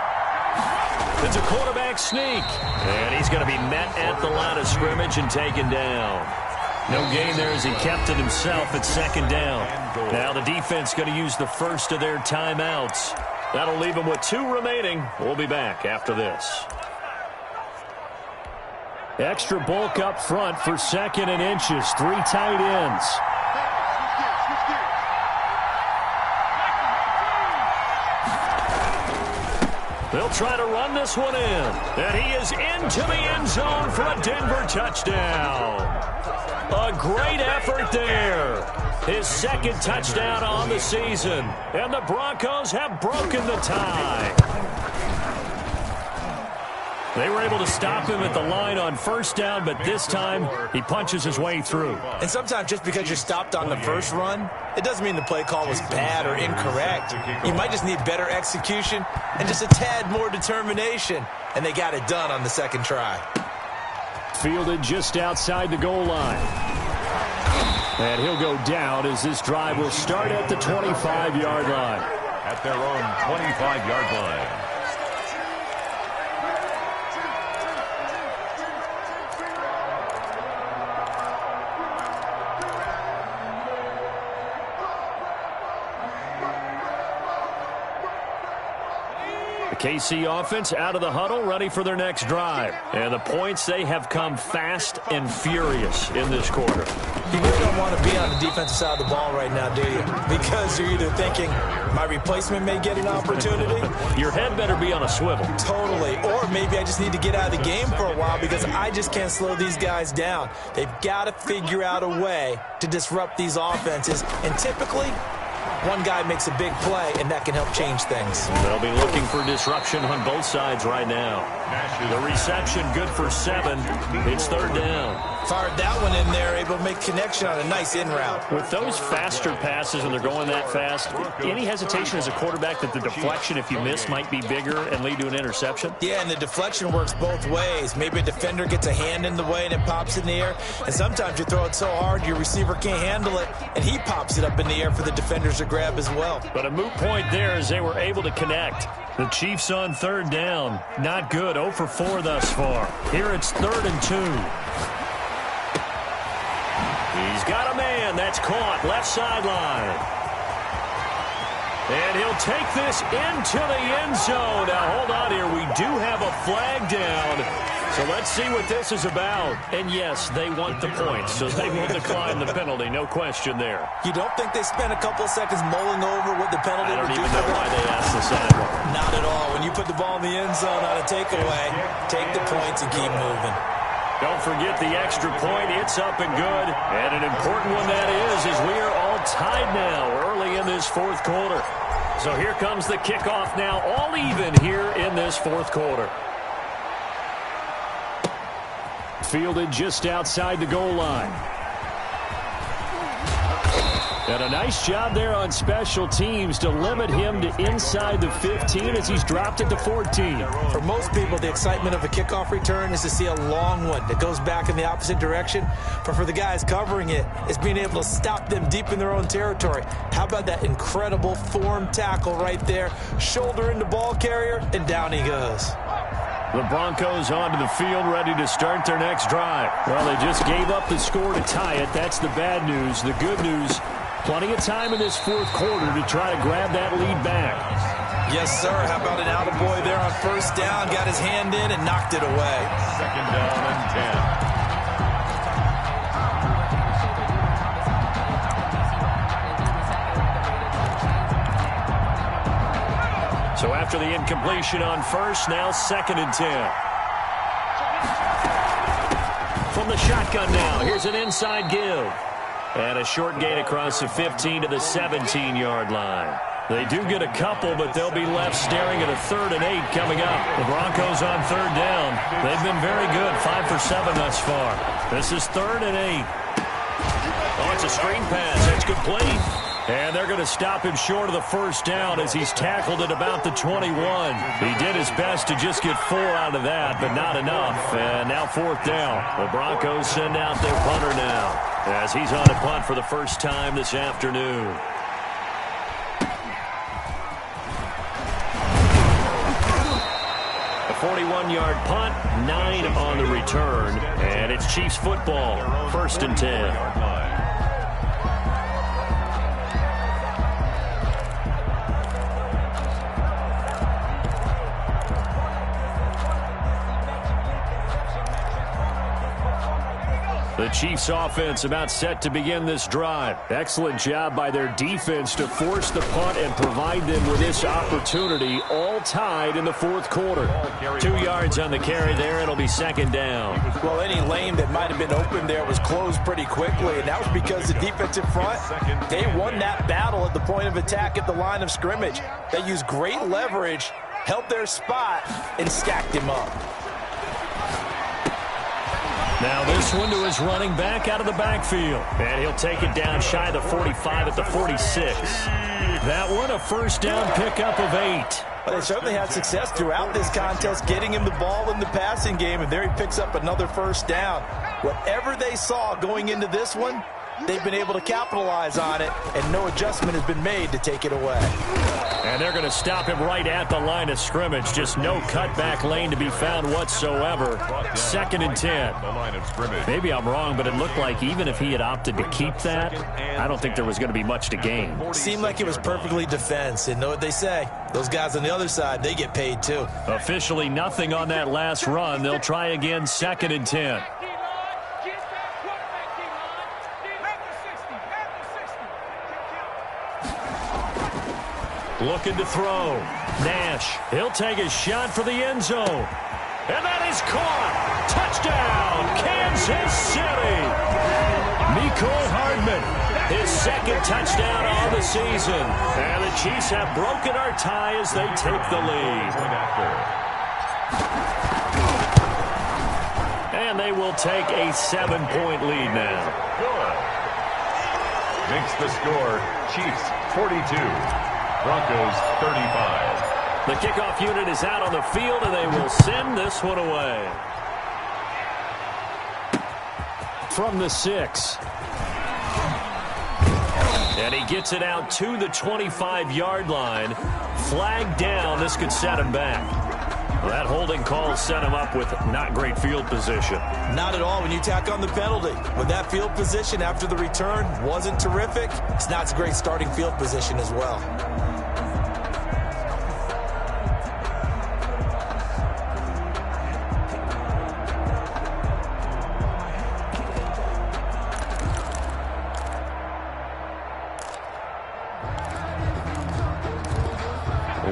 [SPEAKER 3] It's a quarterback sneak. And he's going to be met at the line of scrimmage and taken down. No gain there as he kept it himself at 2nd down. Now the defense going to use the first of their timeouts. That'll leave them with 2 remaining. We'll be back after this. Extra bulk up front for 2nd and inches. 3 tight ends.
[SPEAKER 1] Switch gears.
[SPEAKER 3] They'll try to run this one in. And he is into the end zone for a Denver touchdown. A great effort there. His second touchdown on the season. And the Broncos have broken the tie. They were able to stop him at the line on first down, but this time he punches his way through.
[SPEAKER 5] And sometimes just because you're stopped on the first run, it doesn't mean the play call was bad or incorrect. You might just need better execution and just a tad more determination. And they got it done on the second try.
[SPEAKER 3] Fielded just outside the goal line. And he'll go down as this drive will start at the 25-yard line.
[SPEAKER 4] At their own 25-yard line.
[SPEAKER 3] KC offense out of the huddle, ready for their next drive. And the points, they have come fast and furious in this quarter.
[SPEAKER 5] You really don't want to be on the defensive side of the ball right now, do you? Because you're either thinking, my replacement may get an opportunity.
[SPEAKER 3] Your head better be on a swivel.
[SPEAKER 5] Totally. Or maybe I just need to get out of the game for a while because I just can't slow these guys down. They've got to figure out a way to disrupt these offenses. And typically, one guy makes a big play, and that can help change things.
[SPEAKER 3] They'll be looking for disruption on both sides right now. The reception good for 7. It's third down.
[SPEAKER 5] Fired that one in there, able to make connection on a nice in route.
[SPEAKER 3] With those faster passes and they're going that fast, any hesitation as a quarterback that the deflection, if you miss, might be bigger and lead to an interception?
[SPEAKER 5] Yeah, and the deflection works both ways. Maybe a defender gets a hand in the way and it pops in the air. And sometimes you throw it so hard your receiver can't handle it, and he pops it up in the air for the defenders to grab as well.
[SPEAKER 3] But a moot point there as they were able to connect. The Chiefs on third down. Not good. 0 for 4 thus far. Here it's 3rd and 2. He's got a man that's caught left sideline. And he'll take this into the end zone. Now, hold on here. We do have a flag down. So let's see what this is about. And, yes, they want the points, so they will decline the penalty. No question there.
[SPEAKER 5] You don't think they spent a couple of seconds mulling over what the penalty
[SPEAKER 3] would do? I don't even
[SPEAKER 5] know
[SPEAKER 3] why they asked the sideline.
[SPEAKER 5] Not at all. When you put the ball in the end zone on a takeaway, take the points and keep moving.
[SPEAKER 3] Don't forget the extra point. It's up and good. And an important one that is, as we are all tied now early in this fourth quarter. So here comes the kickoff now, all even here in this fourth quarter. Fielded just outside the goal line. And a nice job there on special teams to limit him to inside the 15 as he's dropped it to 14.
[SPEAKER 5] For most people, the excitement of a kickoff return is to see a long one that goes back in the opposite direction. But for the guys covering it, it's being able to stop them deep in their own territory. How about that incredible form tackle right there? Shoulder into ball carrier, and down he goes.
[SPEAKER 3] The Broncos onto the field, ready to start their next drive. Well, they just gave up the score to tie it. That's the bad news. The good news, plenty of time in this fourth quarter to try to grab that lead back.
[SPEAKER 5] Yes, sir. How about an attaboy there on first down? Got his hand in and knocked it away.
[SPEAKER 4] 2nd down and 10.
[SPEAKER 3] So after the incompletion on first, now 2nd and 10. From the shotgun now, here's an inside give. And a short gain across the 15 to the 17-yard line. They do get a couple, but they'll be left staring at a 3rd and 8 coming up. The Broncos on 3rd down. They've been very good, 5 for 7 thus far. This is 3rd and 8. Oh, it's a screen pass. It's complete. And they're going to stop him short of the first down as he's tackled at about the 21. He did his best to just get 4 out of that, but not enough. And now 4th down. The Broncos send out their punter now as he's on a punt for the first time this afternoon. A 41-yard punt, 9 on the return, and it's Chiefs football, 1st and 10. The Chiefs offense about set to begin this drive. Excellent job by their defense to force the punt and provide them with this opportunity, all tied in the fourth quarter. 2 yards on the carry there. It'll be second down.
[SPEAKER 5] Well, any lane that might have been open there was closed pretty quickly, and that was because the defensive front, they won that battle at the point of attack at the line of scrimmage. They used great leverage, held their spot, and stacked him up.
[SPEAKER 3] Now this one to his running back out of the backfield. And he'll take it down shy of the 45 at the 46. That one a first down pickup of 8.
[SPEAKER 5] But they certainly had success throughout this contest getting him the ball in the passing game, and there he picks up another first down. Whatever they saw going into this one, they've been able to capitalize on it, and no adjustment has been made to take it away.
[SPEAKER 3] And they're going to stop him right at the line of scrimmage. Just no cutback lane to be found whatsoever. Second and 10. Maybe I'm wrong, but it looked like even if he had opted to keep that, I don't think there was going to be much to gain.
[SPEAKER 5] Seemed like it was perfectly defense. And know what they say? Those guys on the other side, they get paid too.
[SPEAKER 3] Officially nothing on that last run. They'll try again, second and 10. Looking to throw. Nash, he'll take a shot for the end zone. And that is caught. Touchdown, Kansas City. Mecole Hardman, his second touchdown on the season. And the Chiefs have broken our tie as they take the lead. And they will take a 7-point lead now.
[SPEAKER 4] Good. Makes the score Chiefs 42. Broncos 35.
[SPEAKER 3] The kickoff unit is out on the field, and they will send this one away. From the 6. And he gets it out to the 25-yard line. Flag down. This could set him back. Well, that holding call set him up with not great field position.
[SPEAKER 5] Not at all when you tack on the penalty. With that field position after the return wasn't terrific, it's not a great starting field position as well.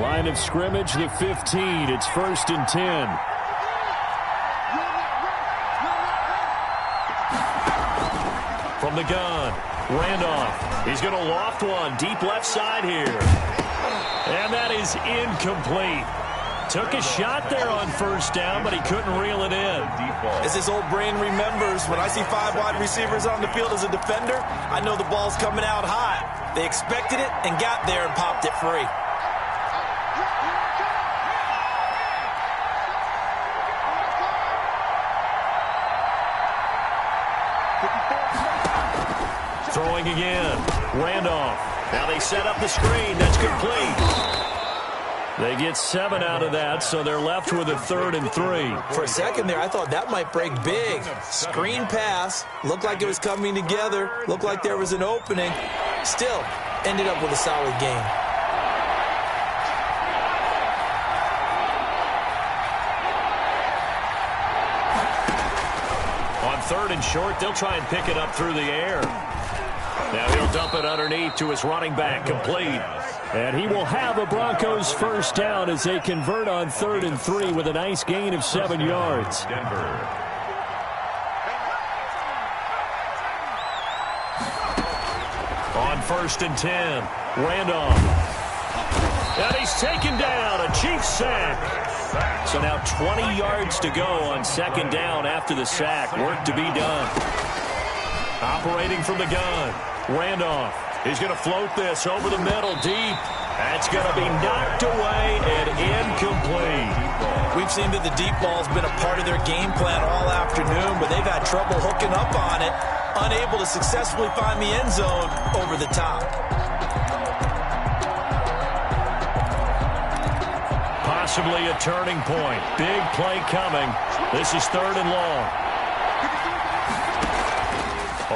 [SPEAKER 3] Line of scrimmage, the 15. It's first and 10. From the gun, Randolph. He's going to loft one deep left side here. And that is incomplete. Took a shot there on first down, but he couldn't reel it in.
[SPEAKER 5] As his old brain remembers, when I see 5 wide receivers on the field as a defender, I know the ball's coming out high. They expected it and got there and popped it free.
[SPEAKER 3] Throwing again. Randolph. Now they set up the screen. That's complete. They get 7 out of that, so they're left with a 3rd and 3.
[SPEAKER 5] For a second there, I thought that might break big. Screen pass. Looked like it was coming together. Looked like there was an opening. Still, ended up with a solid game.
[SPEAKER 3] On 3rd and short, they'll try and pick it up through the air. Now he'll dump it underneath to his running back, complete. And he will have a Broncos first down as they convert on 3rd and 3 with a nice gain of 7 yards.
[SPEAKER 4] Denver.
[SPEAKER 3] On 1st and 10, Randolph. And he's taken down, a Chiefs sack. So now 20 yards to go on 2nd down after the sack. Work to be done. Operating from the gun, Randolph. He's going to float this over the middle deep. That's going to be knocked away and incomplete.
[SPEAKER 5] We've seen that the deep ball's been a part of their game plan all afternoon, but they've had trouble hooking up on it, unable to successfully find the end zone over the top.
[SPEAKER 3] Possibly a turning point. Big play coming. This is 3rd and long.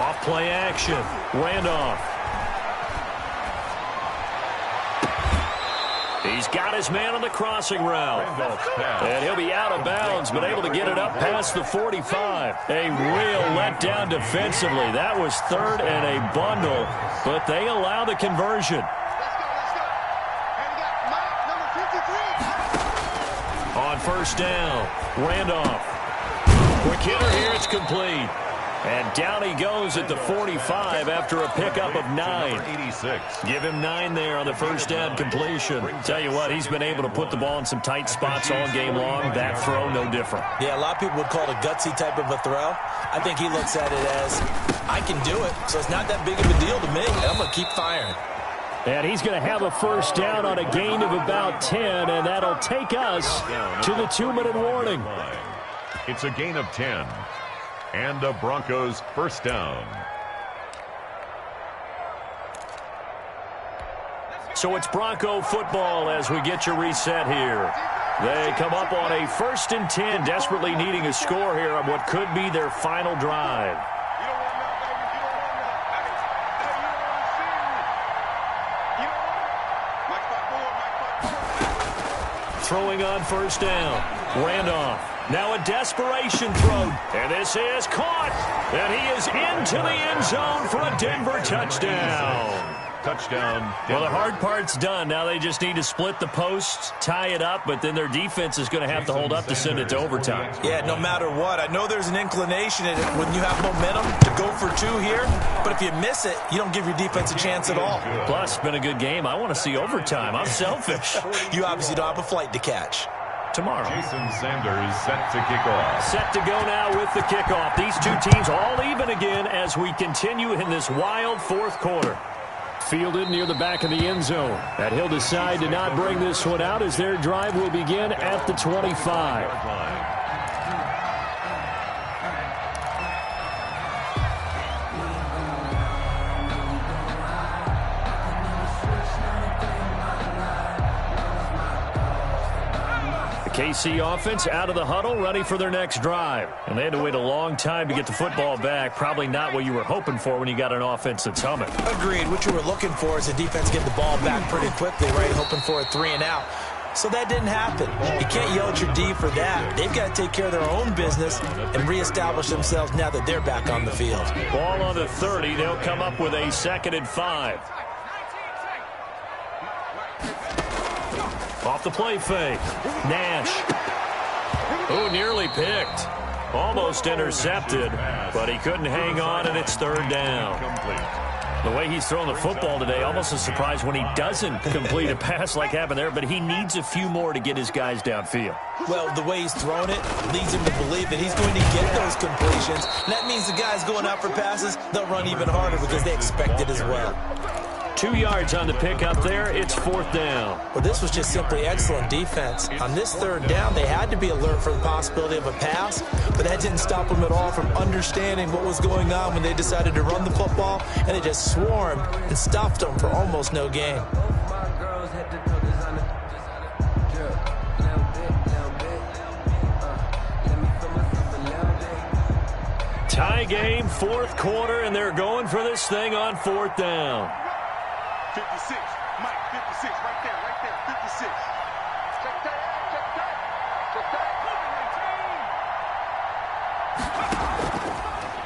[SPEAKER 3] Off play action. Randolph. He's got his man on the crossing route. And he'll be out of bounds, but able to get it up past the 45. A real letdown defensively. That was third and a bundle, but they allow the conversion. On first down, Randolph. Quick hitter here, it's complete. And down he goes at the 45 after a pickup of 9.
[SPEAKER 4] 86.
[SPEAKER 3] Give him 9 there on the first down completion. Tell you what, he's been able to put the ball in some tight spots all game long. That throw, no different.
[SPEAKER 5] Yeah, a lot of people would call it a gutsy type of a throw. I think he looks at it as, I can do it, so it's not that big of a deal to me. I'm going to keep firing.
[SPEAKER 3] And he's going to have a first down on a gain of about 10, and that'll take us to the 2-minute warning.
[SPEAKER 4] It's a gain of 10. And a Broncos first down.
[SPEAKER 3] So it's Bronco football as we get your reset here. They come up on a 1st and 10, desperately needing a score here on what could be their final drive. Throwing on first down. Randolph. Now a desperation throw. And this is caught. And he is into the end zone for a Denver touchdown.
[SPEAKER 4] Touchdown, Denver.
[SPEAKER 3] Well, the hard part's done. Now they just need to split the posts, tie it up, but then their defense is going to have to hold up to send it to overtime.
[SPEAKER 5] Yeah, no matter what. I know there's an inclination in it when you have momentum to go for 2 here, but if you miss it, you don't give your defense a chance at all.
[SPEAKER 3] Plus, it's been a good game. I want to see overtime. I'm selfish.
[SPEAKER 5] You obviously don't have a flight to catch.
[SPEAKER 3] Tomorrow.
[SPEAKER 4] Jason Sanders set to kick off.
[SPEAKER 3] Set to go now with the kickoff. These two teams all even again as we continue in this wild 4th quarter. Fielded near the back of the end zone. And he'll decide to not bring this one out as their drive will begin at the 25. KC offense out of the huddle, ready for their next drive. And they had to wait a long time to get the football back. Probably not what you were hoping for when you got an offense that's humming.
[SPEAKER 5] Agreed. What you were looking for is a defense getting the ball back pretty quickly, right? Hoping for a 3 and out. So that didn't happen. You can't yell at your D for that. They've got to take care of their own business and reestablish themselves now that they're back on the field.
[SPEAKER 3] Ball on the 30. They'll come up with a 2nd and 5. Off the play fake. Nash. Oh, nearly picked. Almost intercepted, but he couldn't hang on, and it's 3rd down. The way he's throwing the football today, almost a surprise when he doesn't complete a pass like happened there, but he needs a few more to get his guys downfield.
[SPEAKER 5] Well, the way he's thrown it leads him to believe that he's going to get those completions. And that means the guys going out for passes, they'll run even harder because they expect it as well.
[SPEAKER 3] 2 yards on the pickup there. It's 4th down.
[SPEAKER 5] Well, this was just simply excellent defense. On this 3rd down, they had to be alert for the possibility of a pass, but that didn't stop them at all from understanding what was going on when they decided to run the football, and they just swarmed and stuffed them for almost no gain.
[SPEAKER 3] Tie game, 4th quarter, and they're going for this thing on 4th down.
[SPEAKER 1] 56, Mike, 56, right there, 56. Check that.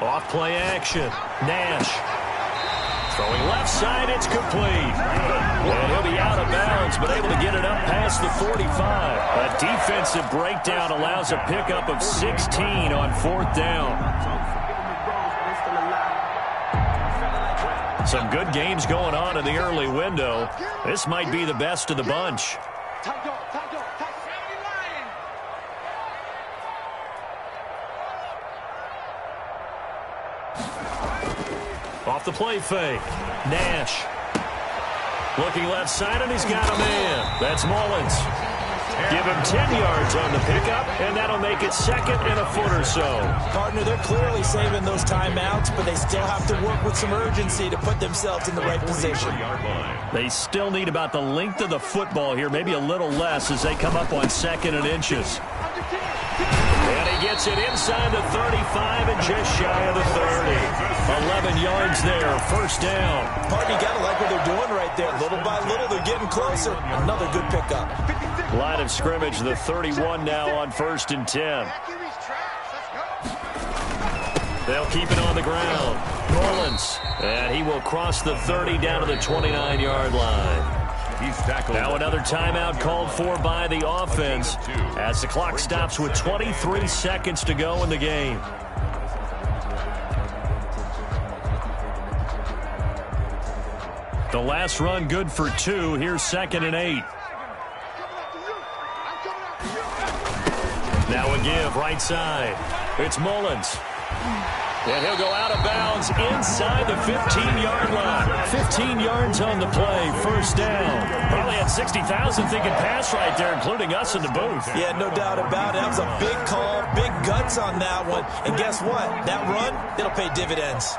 [SPEAKER 3] Off play action. Nash. Throwing left side, it's complete. And he'll be out of bounds, but able to get it up past the 45. A defensive breakdown allows a pickup of 16 on 4th down. Some good games going on in the early window. This might be the best of the bunch. Off the play fake. Nash. Looking left side, and he's got a man. That's Mullins. Give him 10 yards on the pickup, and that'll make it 2nd and a foot or so.
[SPEAKER 5] Partner, they're clearly saving those timeouts, but they still have to work with some urgency to put themselves in the right position.
[SPEAKER 3] They still need about the length of the football here, maybe a little less as they come up on 2nd and inches. And he gets it inside the 35 and just shy of the 30. 11 yards there, first down.
[SPEAKER 5] Partner, you got to like what they're doing right there. Little by little, they're getting closer. Another good pickup.
[SPEAKER 3] Line of scrimmage, the 31 now on 1st and 10. They'll keep it on the ground. Mullins, and he will cross the 30 down to the 29-yard line.
[SPEAKER 4] He's tackled.
[SPEAKER 3] Now another timeout called for by the offense as the clock stops with 23 seconds to go in the game. The last run good for 2. Here's 2nd and 8. Now a give right side. It's Mullins. And he'll go out of bounds inside the 15-yard line. 15 yards on the play, first down. Probably had 60,000 thinking pass right there, including us in the booth.
[SPEAKER 5] Yeah, no doubt about it. That was a big call, big guts on that one. And guess what? That run, it'll pay dividends.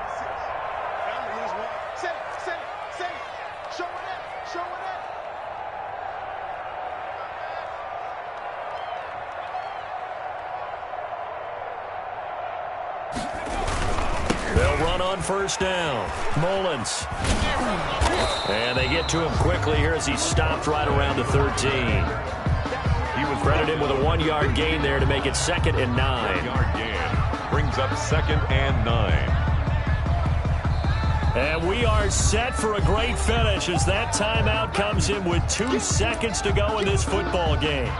[SPEAKER 3] First down, Mullins. And they get to him quickly here as he stopped right around the 13. He was credited with a 1-yard gain there to make it 2nd and 9.
[SPEAKER 4] 1-yard gain brings up 2nd and 9.
[SPEAKER 3] And we are set for a great finish as that timeout comes in with 2 seconds to go in this football game.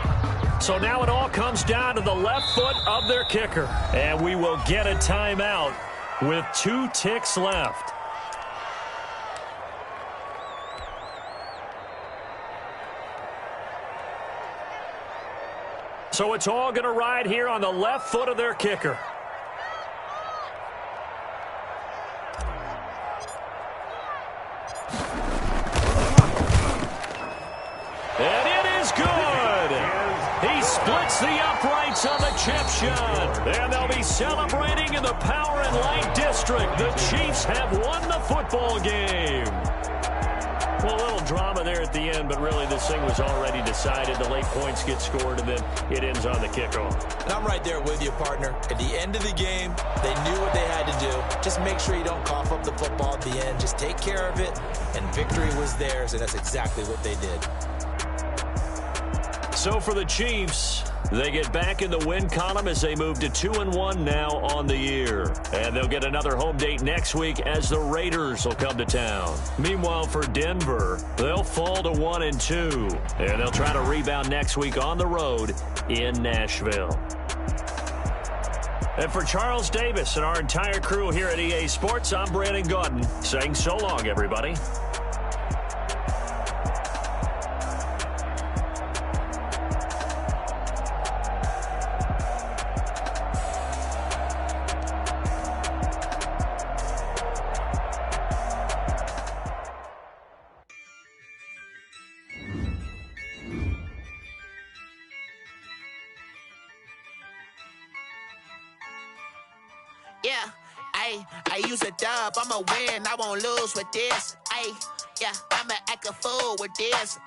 [SPEAKER 3] So now it all comes down to the left foot of their kicker. And we will get a timeout with 2 ticks left. So it's all going to ride here on the left foot of their kicker. And it is good. He splits the uprights on the chip shot. And they'll be celebrating in the Power and Light District. The Chiefs have won the football game. Well, a little drama there at the end, but really this thing was already decided. The late points get scored, and then it ends on the kickoff.
[SPEAKER 5] And I'm right there with you, partner. At the end of the game, they knew what they had to do. Just make sure you don't cough up the football at the end. Just take care of it, and victory was theirs, and that's exactly what they did.
[SPEAKER 3] So for the Chiefs, they get back in the win column as they move to 2-1 now on the year. And they'll get another home date next week as the Raiders will come to town. Meanwhile, for Denver, they'll fall to 1-2. And they'll try to rebound next week on the road in Nashville. And for Charles Davis and our entire crew here at EA Sports, I'm Brandon Gaudin saying so long, everybody.
[SPEAKER 2] Yeah, I use a dub, I'ma win, I won't lose with this. Yeah, I'ma act a fool with this.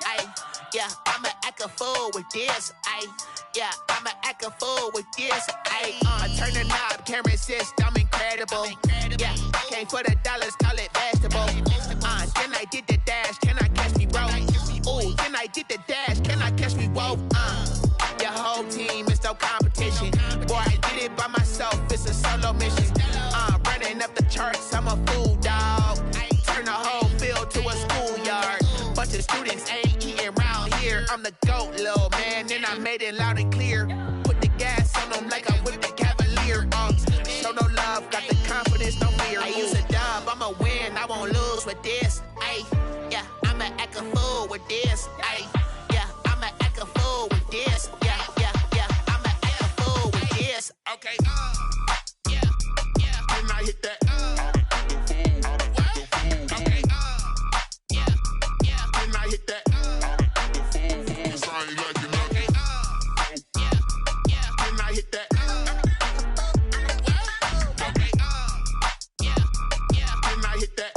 [SPEAKER 2] Yeah, I'ma act a fool with this. Yeah, I'ma act a fool with this. Turn the knob, camera assist, I'm incredible. Yeah, came for the dollars, call it vegetable. Then I did the dash, can I catch me, bro? Ooh, then I did the dash, can I catch me, whoa? Your whole team is no competition. Boy, I did it by myself, it's a solo mission. Running up the charts, I'm a fool, dog. Turn the whole field to a schoolyard. Bunch of students ain't eating round here. I'm the GOAT, little man, and I made it loud and clear. Put the gas on them like I'm with the Cavalier. Show no love, got the confidence, no fear. I use a dub, I'ma win, I won't lose with this. Yeah, I'ma act a fool with this. Yeah, I'ma act a fool with this. Yeah, I'ma act a fool with this. Okay, yeah, when I hit that, okay, yeah, when I hit that, cause I ain't like it, okay, yeah, when I hit that, okay, yeah, when I hit that,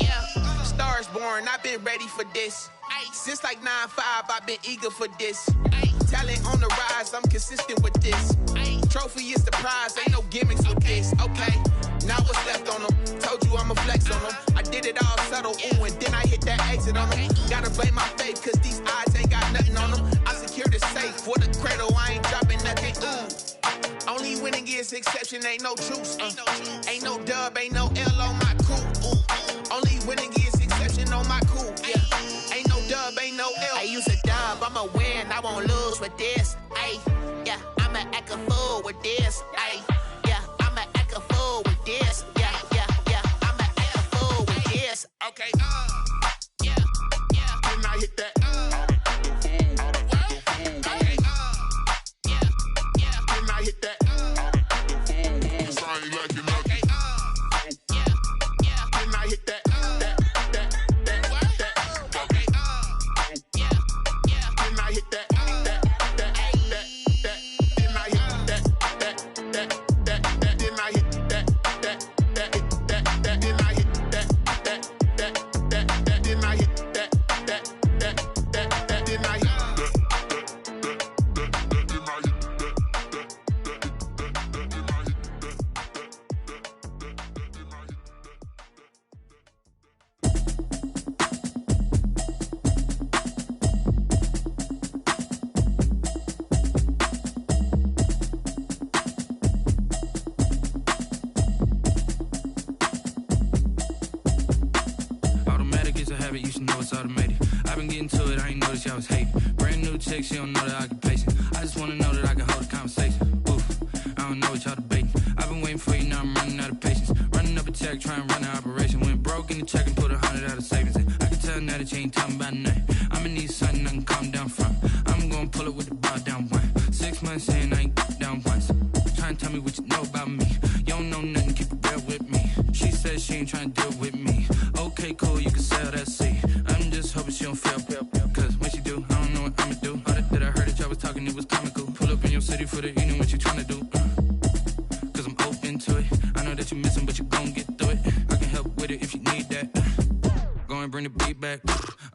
[SPEAKER 2] yeah, Stars born, I've been ready for this. Since like 9-5, I've been eager for this.
[SPEAKER 7] talent on the rise, I'm consistent with this. Trophy is the prize, ain't no gimmicks with this. Okay, now what's left on them? Told you I'ma flex on them. I did it all subtle, ooh, and then I hit that exit on them. Gotta blame my faith, cause these odds ain't got nothing on them. I secure the safe for the cradle, I ain't dropping nothing, ooh. Only winning is exception, ain't no truce. Ain't no dub, ain't no L on my crew. Only winning is exception on my crew, yeah. Ain't no dub, ain't no L. I use a dub, I'ma win, I won't lose with this. Ay, yeah, I'ma act a fool with this. Ay, yeah, I'ma act a fool with this. Yeah, yeah, yeah, I'ma act a fool with this. Okay, yeah, yeah. Then I hit that.
[SPEAKER 8] She don't know the occupation. I just wanna know that I can hold a conversation. Oof, I don't know what y'all debating. I've been waiting for you, now I'm running out of patience. Running up a check, trying to run an operation. Went broke in the check and put 100 out of savings in. I can tell now that you ain't talking about nothing. I'ma need something I can calm down from. I'm gonna pull it with the bar down one. 6 months in, I ain't down once. Trying to tell me what you know about me. You don't know nothing, keep it real with me. She says she ain't trying to deal with me. Okay, cool, you can sell that seat. I'm just hoping she don't fail. Cause when she do, I don't know what I'ma do. That I heard that y'all was talking, it was comical. Pull up in your city for the evening, what you tryna do? Cause I'm open to it. I know that you missing, but you gon' get through it. I can help with it if you need that. Go and bring the beat back.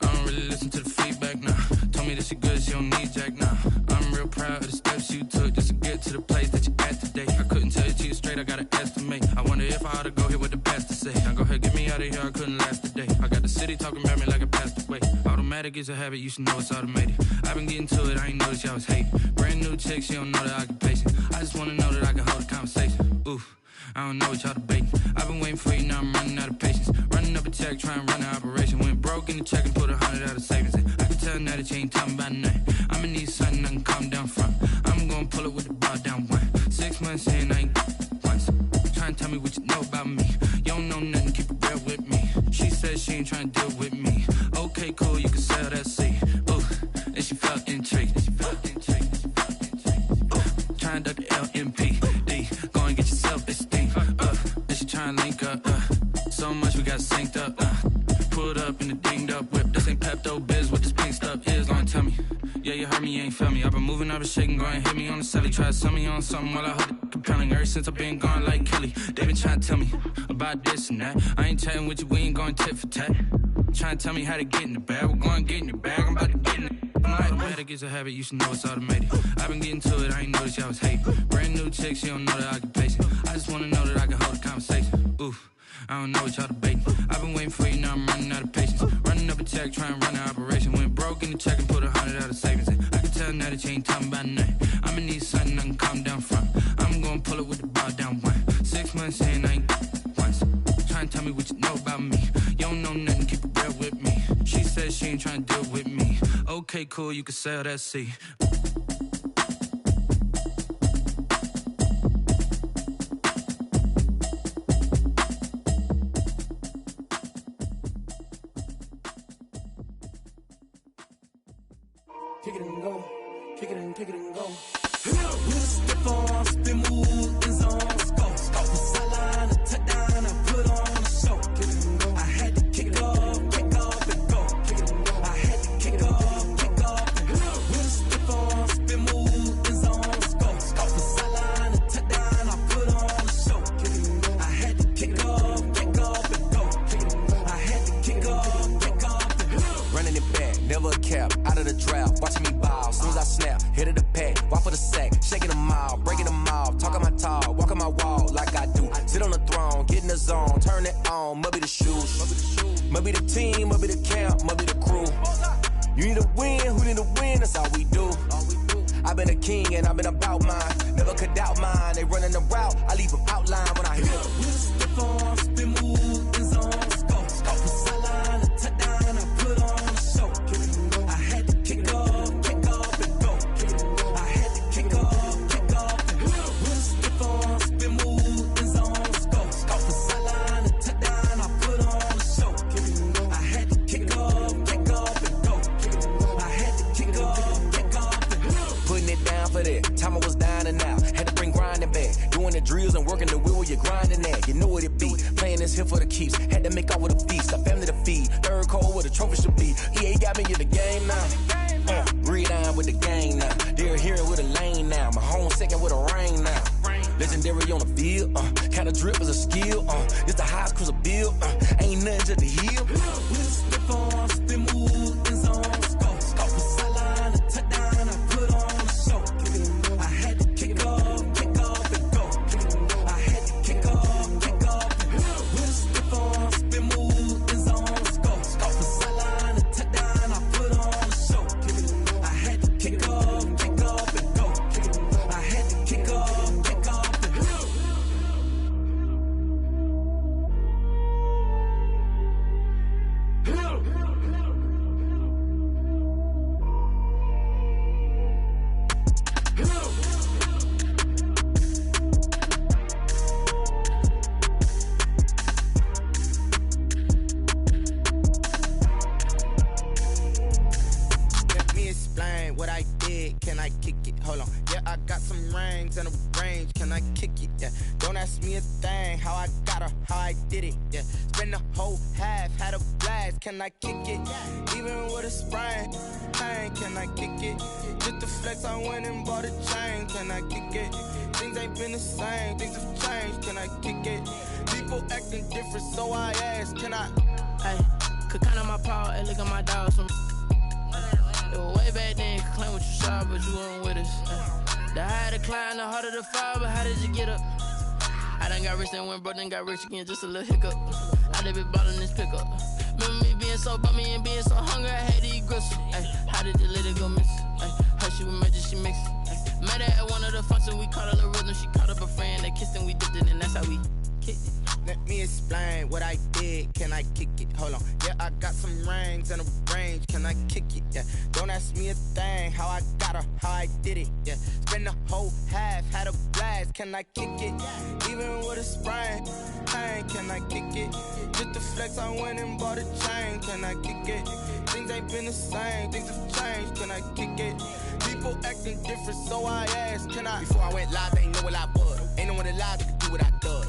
[SPEAKER 8] I don't really listen to the feedback, nah. Told me that she good, she don't need jack, nah. I'm real proud of the steps you took just to get to the place that you at today. I couldn't tell you to you straight, I gotta estimate. I wonder if I ought to go here with the best to say. Now go ahead, get me out of here, I couldn't last today. I got the city talking about me like I passed away. Automatic is a habit, you should know it's automated. I've been getting to it, I ain't noticed y'all was hating. Brand new chick, she don't know the occupation. I just wanna know that I can hold a conversation. Oof, I don't know what y'all debating. I've been waiting for you, now I'm running out of patience. Running up a check, trying to run an operation. Went broke in the check and put 100 out of savings in. I can tell now that you ain't talking about nothing. I'ma need something I can calm down from. I'm gonna pull it with the bar down one. 6 months in, I ain't once. Trying to tell me what you know about me. You don't know nothing, keep it real with me. She says she ain't trying to deal with me. Okay, cool, you can sell that seat. Ooh, and she felt intrigued. Trying to duck the LMPD. Go and get your self-esteem up. And she trying to link up. So much we got synced up. Pulled up in the dinged up whip. This ain't Pepto-Biz, what this pink stuff is. Gonna tell me. Yeah, you heard me, you ain't felt me. I've been moving, I've been shaking, go and hit me on the celly. Try to sell me on something while I hold it compelling. Ever since I've been gone like Kelly. They been trying to tell me about this and that. I ain't chatting with you, we ain't going tit for tat. Trying to tell me how to get in the bag. We're going to get in the bag, I'm about to get in it. Automatic is a habit, you should know it's automated. I've been getting to it, I ain't noticed y'all was hating. Brand new chick, she don't know the occupation. I just wanna know that I can hold a conversation. Oof, I don't know what y'all debating. I've been waiting for you, now I'm running out of patience. Running up a check, trying to run an operation. Went broke in the check and put 100 out of savings in. I can tell now that you ain't talking about nothing. I'ma need something I can calm down from. I'm gonna pull it with the bar down one. 6 months in, I ain't once. Trying to tell me what you know about me. You don't know nothing, keep it real with me. She says she ain't trying to deal with me. Okay, cool, you can sell that seat.
[SPEAKER 9] Kick it and go, kick it and go. With a stiff arm, spin move, in zone, let's go. Sideline, a touchdown, I put on a show. Kick it and go. I had to kick off and go. Kick it and go. I had to kick off and go. With a stiff arm, spin move, in zone, let's go. Sideline, a touchdown, I put on a show. Kick it and go. I had to kick off and go. Kick it and go. I had to kick off and go.
[SPEAKER 10] Running it back, never a cap, out of the draft, watching me bow. Soon as I snap, hit it
[SPEAKER 9] I've been a king and I've been about mine. Never could doubt mine. They running the route, I leave them outline when I hit them. With a stiff arm, spin move, in zone, scope. From sideline to touchdown, I put on a show. I had to kick off and go. I had to kick off and go. With a stiff arm, spin move, in zone, scope. From sideline to touchdown, I put on a show. I had to kick off and go. I had to kick off and go. Putting it down for that. Time I was down and out. Had to bring grinding back. Doing the drills and working the wheel where you're grinding at. You know what it be. Playing this here for the keeps. Had to make out with a feast. A family to feed. Third cold where the trophy should be. EA got me in the game now. Read on with the game now. They're here with a lane now. My home second with a rain now. Legendary on the field. Kind of drip is a skill. It's the highest cruiser bill. Ain't nothing to the heel. With a stiff arm, spin move, in zone, scope. From sideline to touchdown, I put on a show. I had to kick off and go. I had to kick off and go. With a stiff arm, spin move, in zone, scope. From sideline to touchdown, I put on a show. I had to kick off and go. I had to kick off and go.
[SPEAKER 7] Let me explain what I did. Can I kick it? Hold on. Yeah, I got some rings and a range. Can I kick it? Yeah. Don't ask me a thing. How I got her, how I did it. Yeah. Spend the whole half, had a blast. Can I kick it? Even with a sprain. Pain, can I kick it? Just to flex, I went and bought a chain. Can I kick it? Things ain't been the same. Things have changed. Can I kick it? People acting different, so I ask. Can I?
[SPEAKER 2] Hey, could count on my power and look at my dog. Some it was way back then, could claim what you saw, but you weren't with us. The higher the climb, the harder the fall, but how did you get up? I done got rich and went broke, then got rich again, just a little hiccup. I done been ballin' this pickup. Remember me being so bummy and being so hungry, I had to eat gristle. Ay, how did you let it go miss? Ay, her she was magic, she mixed. Met her at one of the functions, we caught her the rhythm, she caught up a friend, they kissed and we dipped it, and that's how we kicked it.
[SPEAKER 7] Let me explain what I did. Can I kick it? Hold on. Yeah, I got some rings and a range. Can I kick it? Yeah. Don't ask me a thing. How I got her, how I did it. Yeah. Spend the whole half, had a blast. Can I kick it? Even with a sprain. Pain, can I kick it? Just to flex, I went and bought a chain. Can I kick it? Things ain't been the same. Things have changed. Can I kick it? People acting different, so I asked. Can I? Before I went live, they ain't know what I was. Ain't no one alive that could do what I does.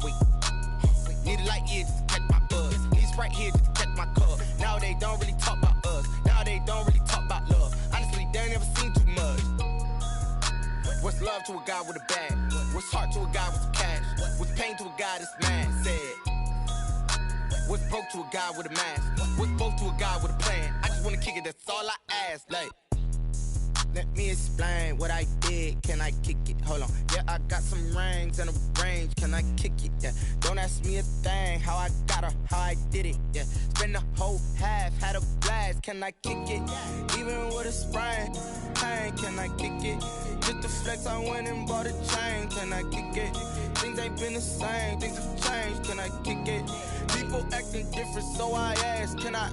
[SPEAKER 7] Wait. Need a light here just to catch my buzz. Need Sprite here just to catch my cup. Now they don't really talk about us. Now they don't really talk about love. Honestly, they ain't never seen too much. What's love to a guy with a bag? What's heart to a guy with some cash? What's pain to a guy that's mad? Said. What's broke to a guy with a mask? What's broke to a guy with a plan? I just wanna kick it, that's all I ask. Like, let me explain what I did. Can I kick it? Hold on. Yeah, I got some rings and a range. Can I kick it? Yeah. Don't ask me a thing. How I got her, how I did it. Yeah. Spend the whole half, had a blast. Can I kick it? Even with a sprain. Pain, can I kick it? Just to flex, I went and bought a chain. Can I kick it? Things ain't been the same. Things have changed. Can I kick it? People acting different, so I ask. Can I?